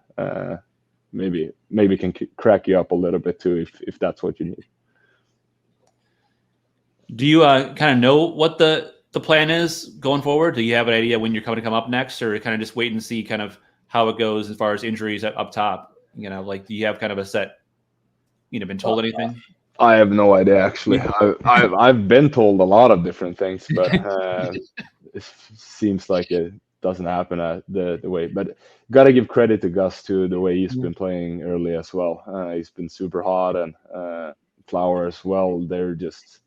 maybe can crack you up a little bit too if that's what you need. Do you kind of know what the plan is going forward? Do you have an idea when you're coming to come up next, or kind of just wait and see kind of how it goes as far as injuries up top? Like, do you have kind of a set, been told anything? I have no idea, actually. I've been told a lot of different things, but it seems like it doesn't happen the way. But got to give credit to Gus too, the way he's been playing early as well. He's been super hot, and Flower as well. They're just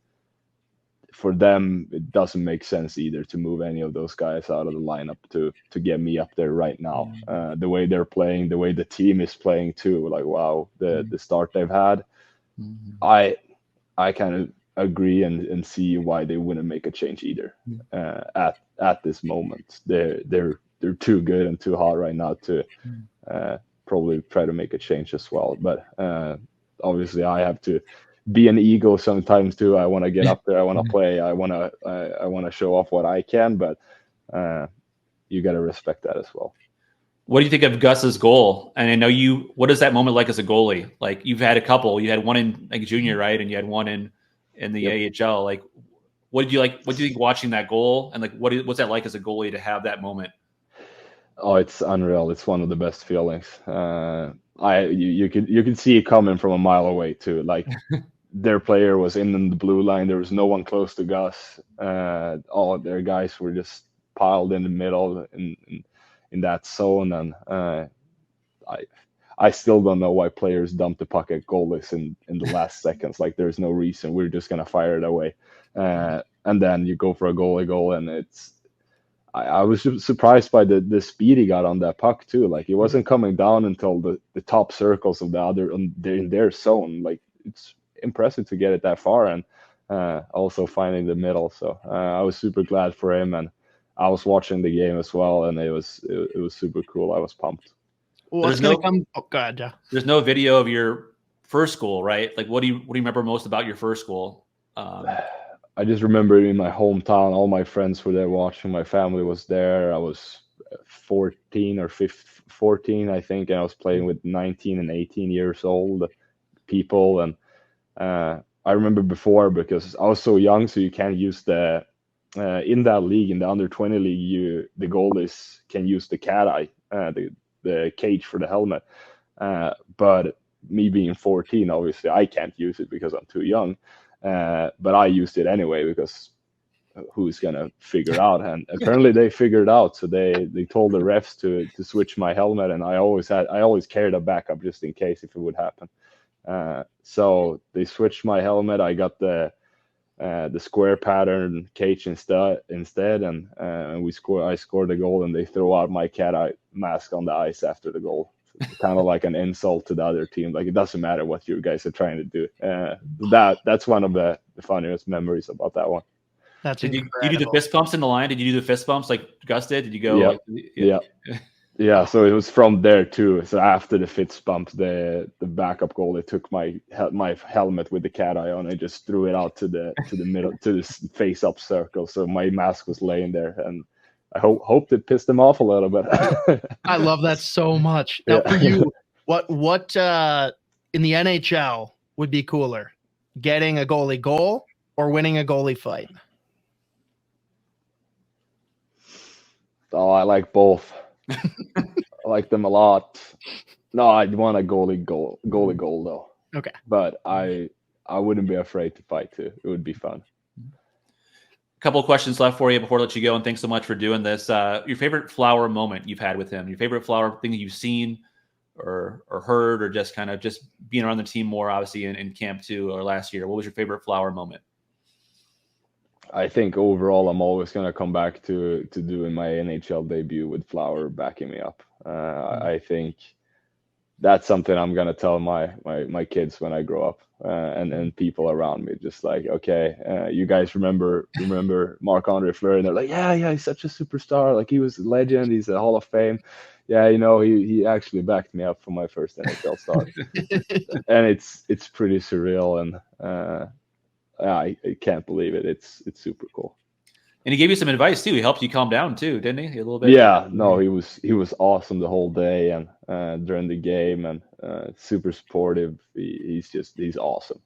for them, it doesn't make sense either to move any of those guys out of the lineup to get me up there right now. The way they're playing, the way the team is playing too, like, wow, the start they've had. I kind of agree and see why they wouldn't make a change either at this moment. They're too good and too hot right now to probably try to make a change as well. But obviously, I have to be an ego sometimes too. I want to get up there. I want to play. I want to show off what I can. But you got to respect that as well. What do you think of Gus's goal? And I know you. What is that moment like as a goalie? Like, you've had a couple. You had one in like junior, right? And you had one in the AHL. Like, what did you like? What do you think watching that goal? And like, what's that like as a goalie to have that moment? Oh, it's unreal. It's one of the best feelings. You could see it coming from a mile away too. Like, their player was in the blue line. There was no one close to Gus. All their guys were just piled in the middle in that zone. And I still don't know why players dump the puck at goalies in the last seconds. Like, there's no reason. We're just gonna fire it away. And then you go for a goalie goal, and I was surprised by the speed he got on that puck too. Like, it wasn't coming down until the top circles of the other in their zone. Like, it's impressive to get it that far, and also finding the middle. So I was super glad for him, and I was watching the game as well, and it was super cool. I was pumped. What's going to come? Oh, go ahead, Jeff. There's no video of your first goal, right? Like, what do you remember most about your first goal? I just remember in my hometown, all my friends were there watching. My family was there. I was 14 or 14, I think, and I was playing with 19 and 18 years old people. And I remember before, because I was so young, so you can't use the in that league, in the under 20 league, the goalies can use the cat eye, the cage for the helmet. But me being 14, obviously, I can't use it because I'm too young. But I used it anyway, because who's gonna figure out? And apparently they figured out. So they told the refs to switch my helmet, and I always carried a backup just in case if it would happen. So they switched my helmet. I got the square pattern cage instead, and I scored a goal, and they throw out my cat eye mask on the ice after the goal. Kind of like an insult to the other team. Like, it doesn't matter what you guys are trying to do. That's one of the funniest memories about that one. Did you do the fist bumps in the line? Did you do the fist bumps like Gus did? Did you go? Yeah. So it was from there too. So after the fist bump, the backup goalie took my helmet with the cat eye on and just threw it out to the middle, to the face up circle. So my mask was laying there, and I hope it pissed them off a little bit. I love that so much. Now, for you, what in the NHL would be cooler, getting a goalie goal or winning a goalie fight? Oh, I like both. I like them a lot. No, I'd want a goalie goal though. Okay. But I wouldn't be afraid to fight too. It would be fun. Couple of questions left for you before I let you go, and thanks so much for doing this. Your favorite Flower moment you've had with him, your favorite Flower thing that you've seen or heard, or just kind of just being around the team more, obviously in camp too, or last year. What was your favorite Flower moment? I think overall, I'm always going to come back to doing my NHL debut with Flower backing me up. I think that's something I'm going to tell my kids when I grow up, and people around me, just like, okay, you guys remember Marc-Andre Fleury? And they're like, yeah, he's such a superstar. Like, he was a legend. He's a Hall of Fame. Yeah, he actually backed me up for my first NHL start. And it's pretty surreal, and I can't believe it. It's super cool. And he gave you some advice too. He helped you calm down too, didn't he? A little bit. Yeah, no, he was awesome the whole day and during the game, and super supportive. He's awesome.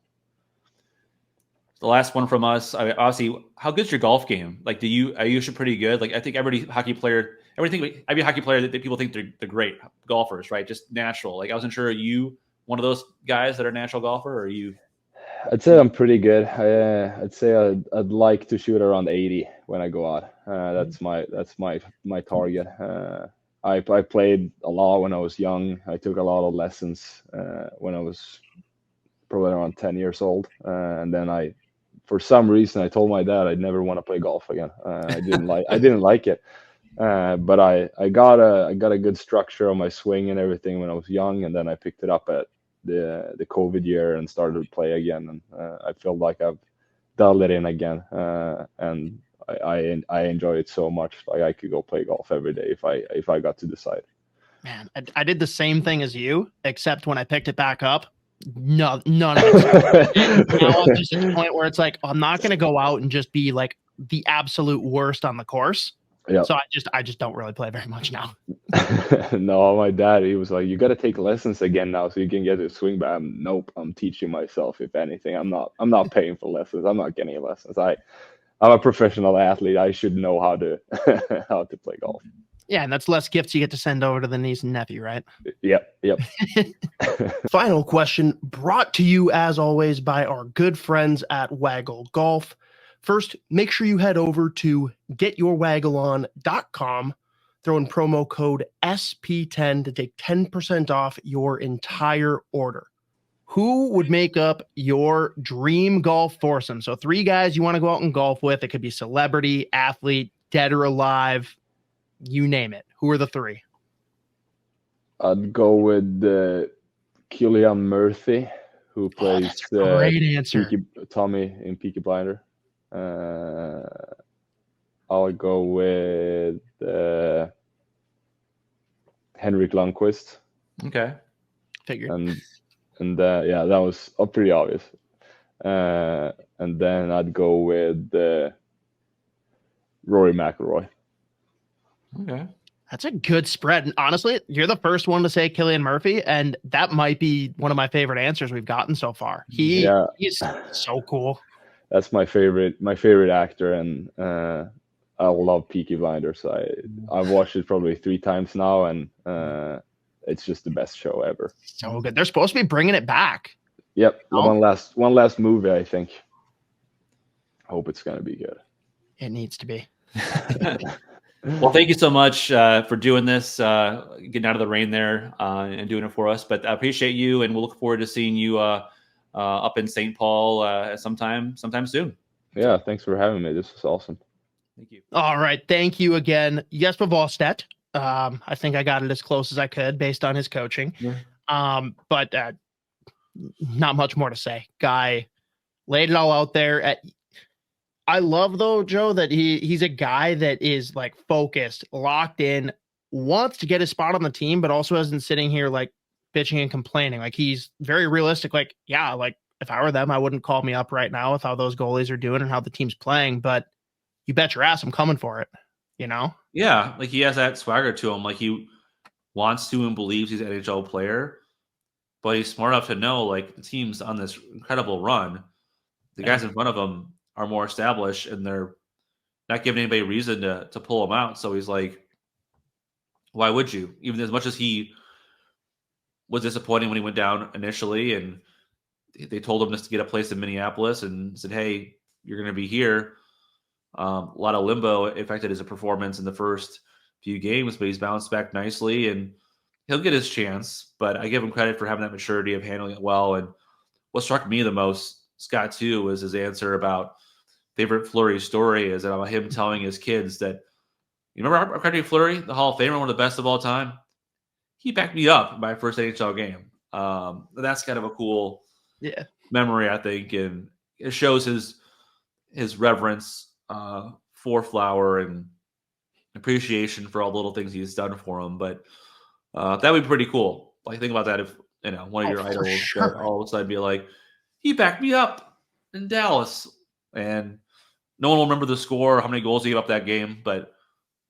The last one from us. Obviously, how good's your golf game? Like, are you pretty good? Like, I think every hockey player that people think they're great golfers, right? Just natural. Like, I wasn't sure, are you one of those guys that are natural golfer, or are you? I'd say I'm pretty good. I'd say I'd like to shoot around 80 when I go out. That's my target. I played a lot when I was young. I took a lot of lessons when I was probably around 10 years old, and then I for some reason, I told my dad I'd never want to play golf again. I didn't like it. But I got a good structure on my swing and everything when I was young, and then I picked it up at the COVID year and started to play again. And I feel like I've dialed it in again, and I enjoy it so much. Like I could go play golf every day if I got to decide. Man, I did the same thing as you, except when I picked it back up, none of it. Now I'm just at the point where it's like, I'm not going to go out and just be like the absolute worst on the course. Yeah. So I just don't really play very much now. No, my dad, he was like, you got to take lessons again now so you can get to swing back. Nope, I'm teaching myself. If anything, I'm not paying for lessons. I'm not getting lessons. I'm a professional athlete. I should know how to how to play golf. Yeah, and that's less gifts you get to send over to the niece and nephew, right? Yep. Final question, brought to you as always by our good friends at Waggle Golf. First, make sure you head over to getyourwaggleon.com, throw in promo code SP10 to take 10% off your entire order. Who would make up your dream golf foursome? So 3 guys you want to go out and golf with. It could be celebrity, athlete, dead or alive, you name it. Who are the 3? I'd go with Cillian Murphy, who plays that's a great answer. Tommy in Peaky Blinder. I'll go with Henrik Lundqvist. Okay. Figured. And yeah, that was pretty obvious. And then I'd go with Rory McIlroy. Okay. That's a good spread. And honestly, you're the first one to say Cillian Murphy, and that might be one of my favorite answers we've gotten so far. He's so cool. That's my favorite actor, and I love Peaky Blinders. I've watched it probably 3 times now, and it's just the best show ever. So good. They're supposed to be bringing it back. Yep. One last movie, I think. I hope it's gonna be good. It needs to be. Well, thank you so much for doing this, getting out of the rain there and doing it for us. But I appreciate you, and we'll look forward to seeing you up in St. Paul sometime soon. Yeah, thanks for having me. This was awesome. Thank you. All right, thank you again, Jesper Wallstedt. I think I got it as close as I could based on his coaching. Yeah. But not much more to say. Guy laid it all out there. I love, though, Joe, that he's a guy that is like focused, locked in, wants to get his spot on the team, but also isn't sitting here like bitching and complaining. Like, he's very realistic. Like, yeah, like if I were them, I wouldn't call me up right now with how those goalies are doing and how the team's playing, but you bet your ass I'm coming for it, you know? Yeah, like he has that swagger to him. Like he wants to and believes he's an NHL player, but he's smart enough to know like the team's on this incredible run. The guys in front of him are more established, and they're not giving anybody a reason to pull him out. So he's like, why would you? Even as much as he was disappointing when he went down initially, and they told him just to get a place in Minneapolis and said, hey, you're going to be here. A lot of limbo affected his performance in the first few games, but he's bounced back nicely, and he'll get his chance. But I give him credit for having that maturity of handling it well. And what struck me the most, Scott, too, was his answer about favorite Fleury story is about him telling his kids that, you remember Marc-Andre Fleury, the Hall of Famer, one of the best of all time? He backed me up in my first NHL game. That's kind of a cool memory, I think, and it shows his reverence for Flower and appreciation for all the little things he's done for him. But that would be pretty cool. Like, think about that if one of your idols all of a sudden be like, he backed me up in Dallas, and no one will remember the score or how many goals he gave up that game. But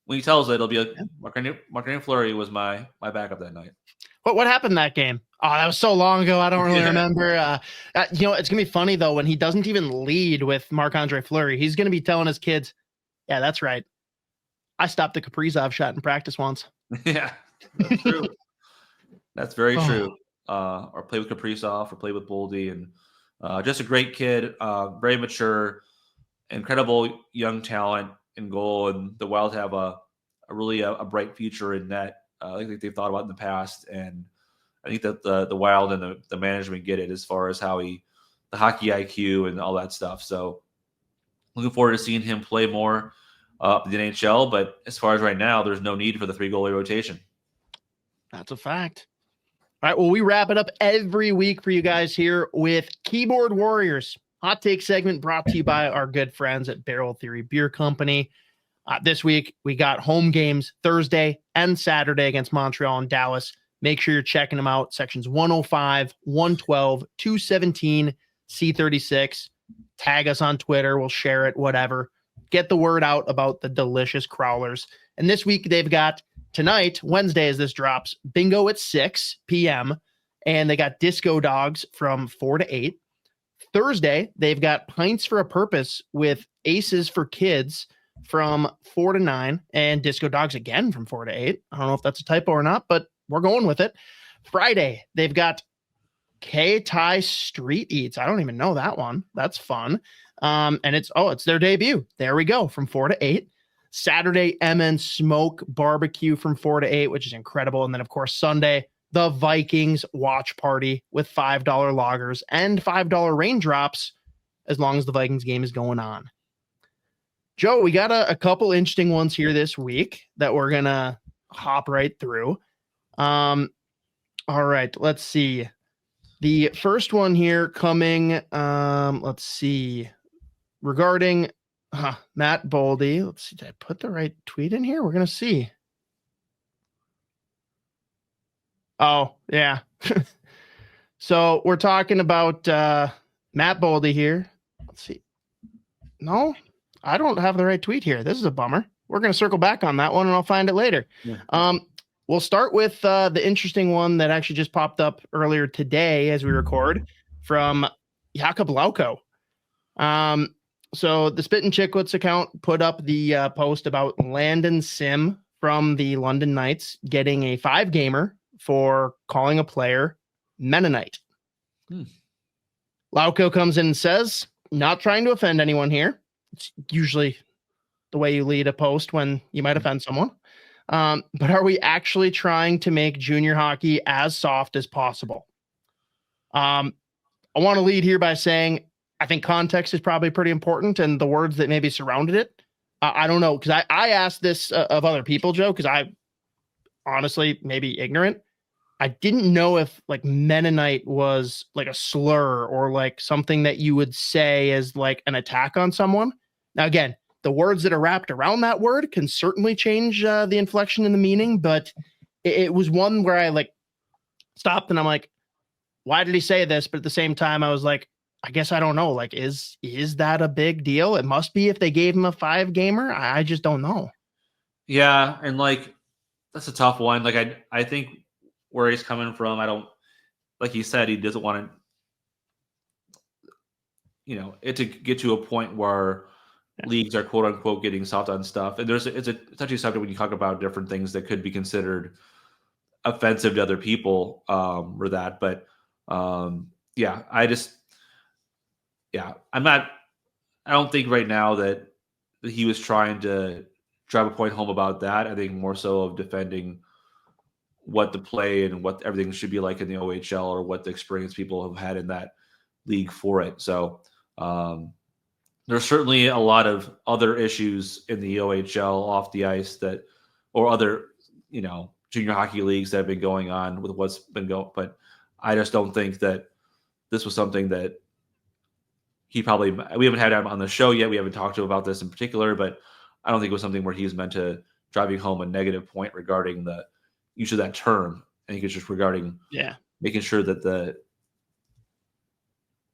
when he tells it, it'll be like, Marc-Andre Fleury was my backup that night. What happened that game? Oh, that was so long ago. I don't really remember. It's going to be funny, though, when he doesn't even lead with Marc-Andre Fleury. He's going to be telling his kids, yeah, that's right. I stopped the Kaprizov shot in practice once. Yeah, that's true. That's very true. Or play with Kaprizov or play with Boldy. And just a great kid, very mature, incredible young talent in goal. And the Wild have a really bright future in net. I think they've thought about in the past, and I think that the Wild and the management get it as far as how the hockey IQ and all that stuff. So looking forward to seeing him play more in the NHL. But as far as right now, there's no need for the 3 goalie rotation. That's a fact. All right, well, we wrap it up every week for you guys here with Keyboard Warriors. Hot take segment brought to you by our good friends at Barrel Theory Beer Company. This week, we got home games Thursday and Saturday against Montreal and Dallas. Make sure you're checking them out. Sections 105, 112, 217, C36. Tag us on Twitter. We'll share it, whatever. Get the word out about the delicious crawlers. And this week, they've got tonight, Wednesday, as this drops, bingo at 6 p.m. And they got disco dogs from 4 to 8. Thursday, they've got pints for a purpose with aces for kids from 4 to 9 and disco dogs again from 4 to 8. I don't know if that's a typo or not, but we're going with it. Friday, they've got K-Thai Street Eats. I don't even know that one. That's fun. And it's their debut. There we go, from 4 to 8. Saturday, MN Smoke Barbecue from 4 to 8, which is incredible. And then, of course, Sunday, the Vikings watch party with $5 lagers and $5 raindrops as long as the Vikings game is going on. Joe, we got a couple interesting ones here this week that we're going to hop right through. All right, let's see. The first one here coming, let's see, regarding Matt Boldy. Let's see, did I put the right tweet in here? We're going to see. Oh, yeah. So we're talking about Matt Boldy here. Let's see. No, I don't have the right tweet here. This is a bummer. We're going to circle back on that one, and I'll find it later. Yeah. We'll start with the interesting one that actually just popped up earlier today as we record from Jakub Lauko. So the Spit and Chicklets account put up the post about Landon Sim from the London Knights getting a 5-gamer for calling a player Mennonite. Lauko comes in and says, not trying to offend anyone here. It's usually the way you lead a post when you might offend someone. But are we actually trying to make junior hockey as soft as possible? I want to lead here by saying I think context is probably pretty important, and the words that maybe surrounded it. I don't know, because I asked this of other people, Joe, because I honestly maybe ignorant. I didn't know if like Mennonite was like a slur or like something that you would say as like an attack on someone. Now, again, the words that are wrapped around that word can certainly change the inflection and the meaning, but it was one where I like stopped and I'm like, why did he say this? But at the same time, I was like, I guess I don't know. Like, is that a big deal? It must be if they gave him a 5-gamer. I just don't know. Yeah, and like that's a tough one. Like I think where he's coming from, I don't, like he said, he doesn't want to, it to get to a point where leagues are quote unquote getting soft on stuff. And it's a touchy subject when you talk about different things that could be considered offensive to other people or that. But yeah, I don't think right now that he was trying to drive a point home about that. I think more so of defending what the play and what everything should be like in the OHL or what the experience people have had in that league for it. So there's certainly a lot of other issues in the OHL off the ice or other, junior hockey leagues that have been going on with what's been going. But I just don't think that this was something that we haven't had him on the show yet. We haven't talked to him about this in particular, but I don't think it was something where he's meant to driving home a negative point regarding the use of that term. I think it's just regarding making sure that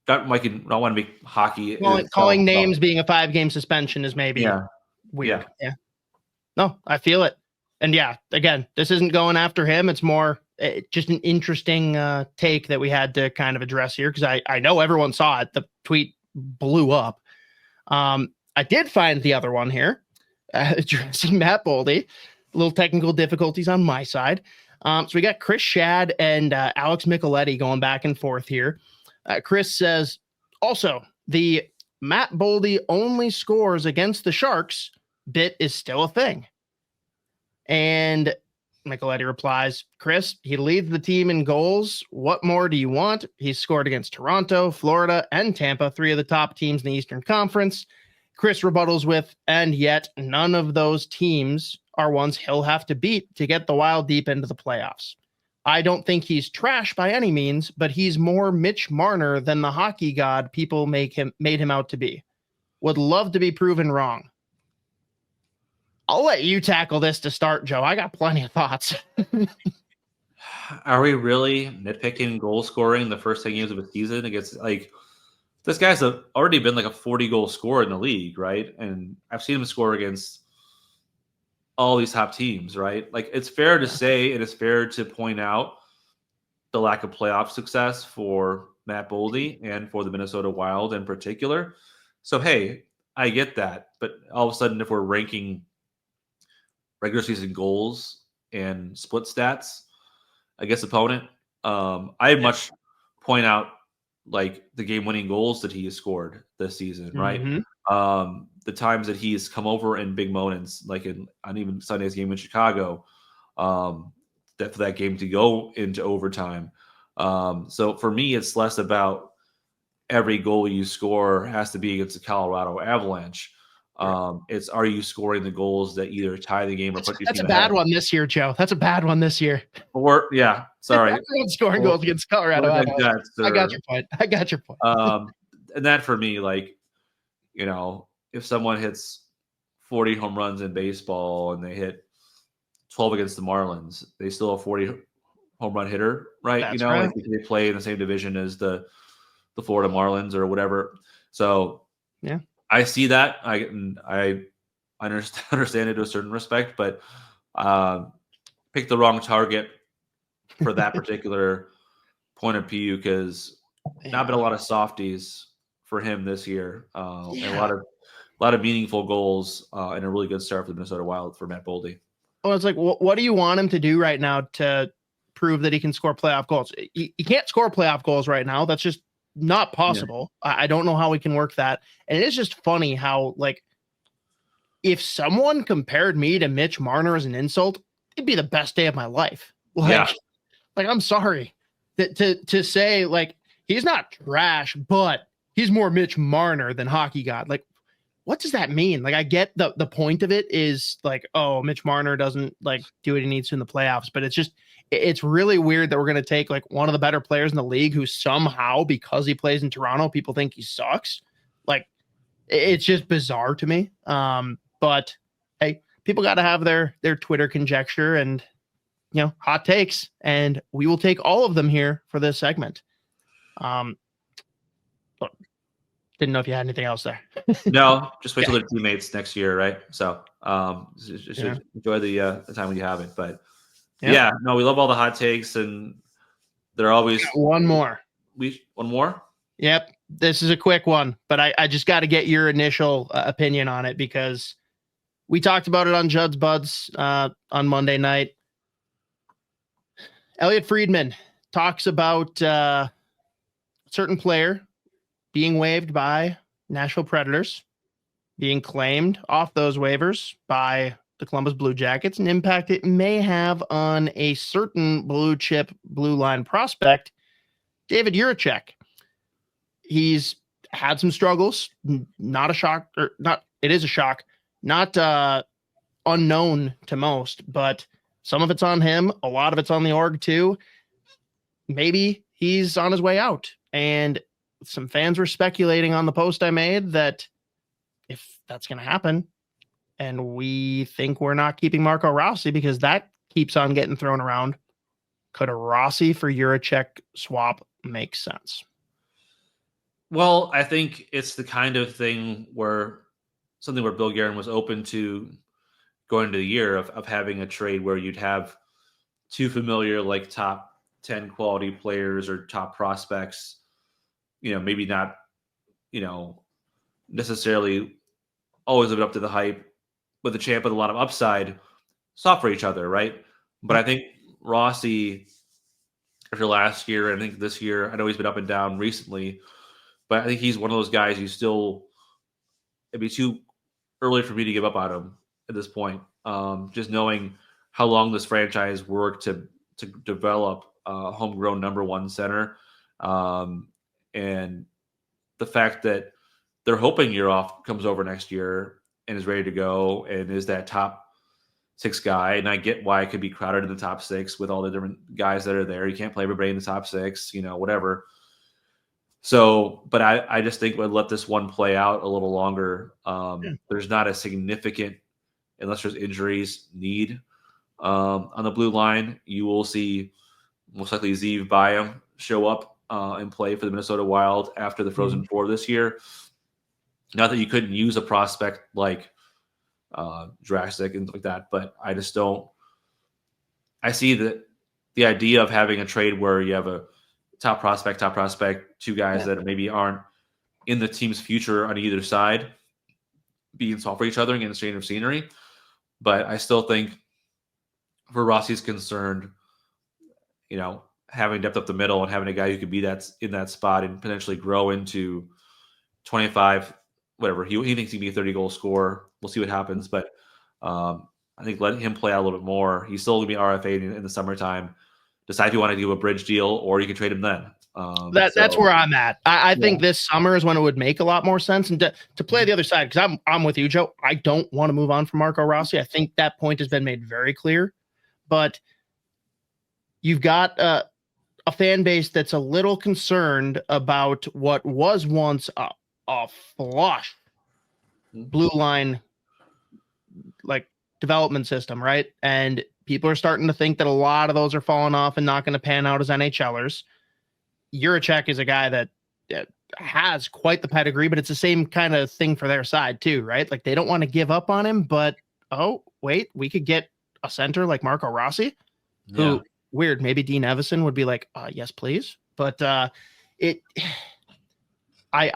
not want to make hockey. Calling names being a 5-game suspension is maybe weird. Yeah. No, I feel it. And yeah, again, this isn't going after him. It's more just an interesting take that we had to kind of address here because I know everyone saw it. The tweet blew up. I did find the other one here addressing Matt Boldy. A little technical difficulties on my side. So we got Chris Shad and Alex Micheletti going back and forth here. Chris says, also, the Matt Boldy only scores against the Sharks bit is still a thing. And Micheletti replies, Chris, he leads the team in goals. What more do you want? He's scored against Toronto, Florida, and Tampa, 3 of the top teams in the Eastern Conference. Chris rebuttals with, and yet none of those teams are ones he'll have to beat to get the Wild deep into the playoffs. I don't think he's trash by any means, but he's more Mitch Marner than the hockey god people made him out to be. Would love to be proven wrong. I'll let you tackle this to start, Joe. I got plenty of thoughts. Are we really nitpicking goal scoring the first 10 games of a season against, like, this guy's already been like a 40-goal scorer in the league, right? And I've seen him score against all these top teams, right? Like, it's fair to say, and it's fair to point out the lack of playoff success for Matt Boldy and for the Minnesota Wild in particular. So, hey, I get that. But all of a sudden, if we're ranking regular season goals and split stats against opponent, I'd much point out like the game-winning goals that he has scored this season, right? Mm-hmm. The times that he's come over in big moments, like on even Sunday's game in Chicago, that for that game to go into overtime. So for me, it's less about every goal you score has to be against the Colorado Avalanche. It's, are you scoring the goals that either tie the game or put your That's team a bad ahead? one this year, Joe. That's a bad one this year. Or yeah, sorry, Everyone's scoring goals against Colorado. I got your point. I got your point. And that for me, like, you know, if someone hits 40 home runs in baseball and they hit 12 against the Marlins, they still have 40 home run hitter, right? That's you know, right. like they play in the same division as the Florida Marlins or whatever. So yeah, I see that. I understand it to a certain respect, but pick the wrong target for that particular point of view, because not been a lot of softies for him this year, and a lot of meaningful goals and a really good start for the Minnesota Wild for Matt Boldy. Well, it's like, what do you want him to do right now to prove that he can score playoff goals? He can't score playoff goals right now. That's just not possible. Yeah. I don't know how we can work that. And it is just funny how, like, if someone compared me to Mitch Marner as an insult, it'd be the best day of my life. Like, I'm sorry to say, like, he's not trash, but he's more Mitch Marner than hockey god. Like, what does that mean? Like, I get the point of it is like, oh, Mitch Marner doesn't like do what he needs to in the playoffs, but it's really weird that we're going to take like one of the better players in the league who somehow, because he plays in Toronto, people think he sucks. Like, it's just bizarre to me. But hey, people got to have their Twitter conjecture and, you know, hot takes, and we will take all of them here for this segment. Didn't know if you had anything else there. No, just wait till their teammates next year, right? So just enjoy the time when you have it. But yeah, no, we love all the hot takes, and they're always one more. One more? Yep. This is a quick one, but I just got to get your initial opinion on it, because we talked about it on Judd's Buds on Monday night. Elliot Friedman talks about a certain player being waived by Nashville Predators, being claimed off those waivers by the Columbus Blue Jackets, and impact it may have on a certain blue chip, blue line prospect, David Jiricek. He's had some struggles, not a shock, or not. It is a shock, not unknown to most, but some of it's on him. A lot of it's on the org too. Maybe he's on his way out, and some fans were speculating on the post I made that if that's going to happen, and we think we're not keeping Marco Rossi because that keeps on getting thrown around, could a Rossi for Jiricek swap make sense? Well, I think it's the kind of thing where Bill Guerin was open to going into the year of having a trade where you'd have two familiar, like top 10 quality players or top prospects, you know, maybe not, you know, necessarily always live up to the hype, with a champ with a lot of upside, soft for each other, right? But I think Rossi, after last year, and I think this year, I know he's been up and down recently, but I think he's one of those guys it'd be too early for me to give up on him at this point. Just knowing how long this franchise worked to develop a homegrown number one center. And the fact that they're hoping Yurov comes over next year and is ready to go and is that top 6 guy. And I get why it could be crowded in the top 6 with all the different guys that are there. You can't play everybody in the top 6, whatever. So, but I just think we'd let this one play out a little longer. There's not a significant, unless there's injuries, need on the blue line. You will see most likely Zeev Byam show up and play for the Minnesota Wild after the Frozen Four this year. Not that you couldn't use a prospect like Jiricek and like that, but I just don't. I see the idea of having a trade where you have a top prospect, 2 guys that maybe aren't in the team's future on either side, being solved for each other and getting a change of scenery. But I still think, for Rossi's concerned, having depth up the middle and having a guy who could be in that spot and potentially grow into 25, whatever. He thinks he can be a 30-goal scorer. We'll see what happens. But I think let him play out a little bit more. He's still going to be RFA in the summertime. Decide if you want to do a bridge deal or you can trade him then. That's where I'm at. I think this summer is when it would make a lot more sense. And to play the other side, because I'm with you, Joe. I don't want to move on from Marco Rossi. I think that point has been made very clear. But you've got a fan base that's a little concerned about what was once a flush blue line like development system, right? And people are starting to think that a lot of those are falling off and not going to pan out as NHLers. Jiricek is a guy that has quite the pedigree, but it's the same kind of thing for their side too, right? Like they don't want to give up on him, but oh wait, we could get a center like Marco Rossi, who weird. Maybe Dean Evison would be like, yes, please. But I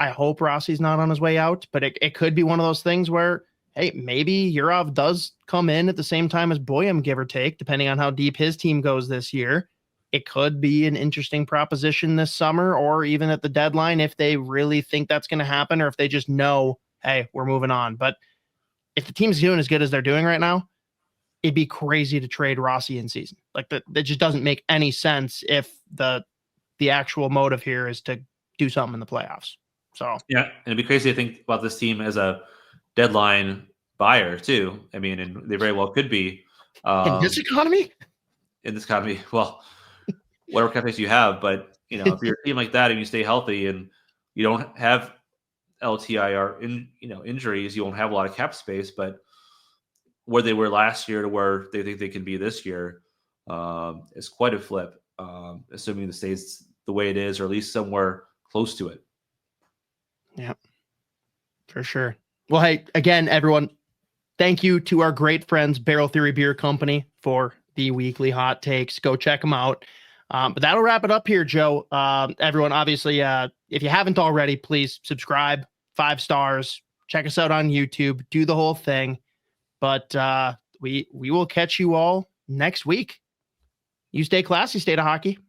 hope Rossi's not on his way out, but it could be one of those things where, hey, maybe Yurov does come in at the same time as Boyum, give or take, depending on how deep his team goes this year. It could be an interesting proposition this summer or even at the deadline if they really think that's going to happen or if they just know, hey, we're moving on. But if the team's doing as good as they're doing right now, it'd be crazy to trade Rossi in season. Like that just doesn't make any sense if the actual motive here is to do something in the playoffs. So yeah, and it'd be crazy to think about this team as a deadline buyer too. I mean, and they very well could be in this economy. Well, whatever cap space you have, but if you're a team like that and you stay healthy and you don't have LTIR injuries, you won't have a lot of cap space. But where they were last year to where they think they can be this year is quite a flip, assuming the stays the way it is, or at least somewhere close to it. Yeah, for sure. Well, hey, again, everyone, thank you to our great friends, Barrel Theory Beer Company, for the weekly hot takes. Go check them out. But that'll wrap it up here, Joe. Everyone, obviously, if you haven't already, please subscribe, 5 stars, check us out on YouTube, do the whole thing. But we will catch you all next week. You stay classy, State of Hockey.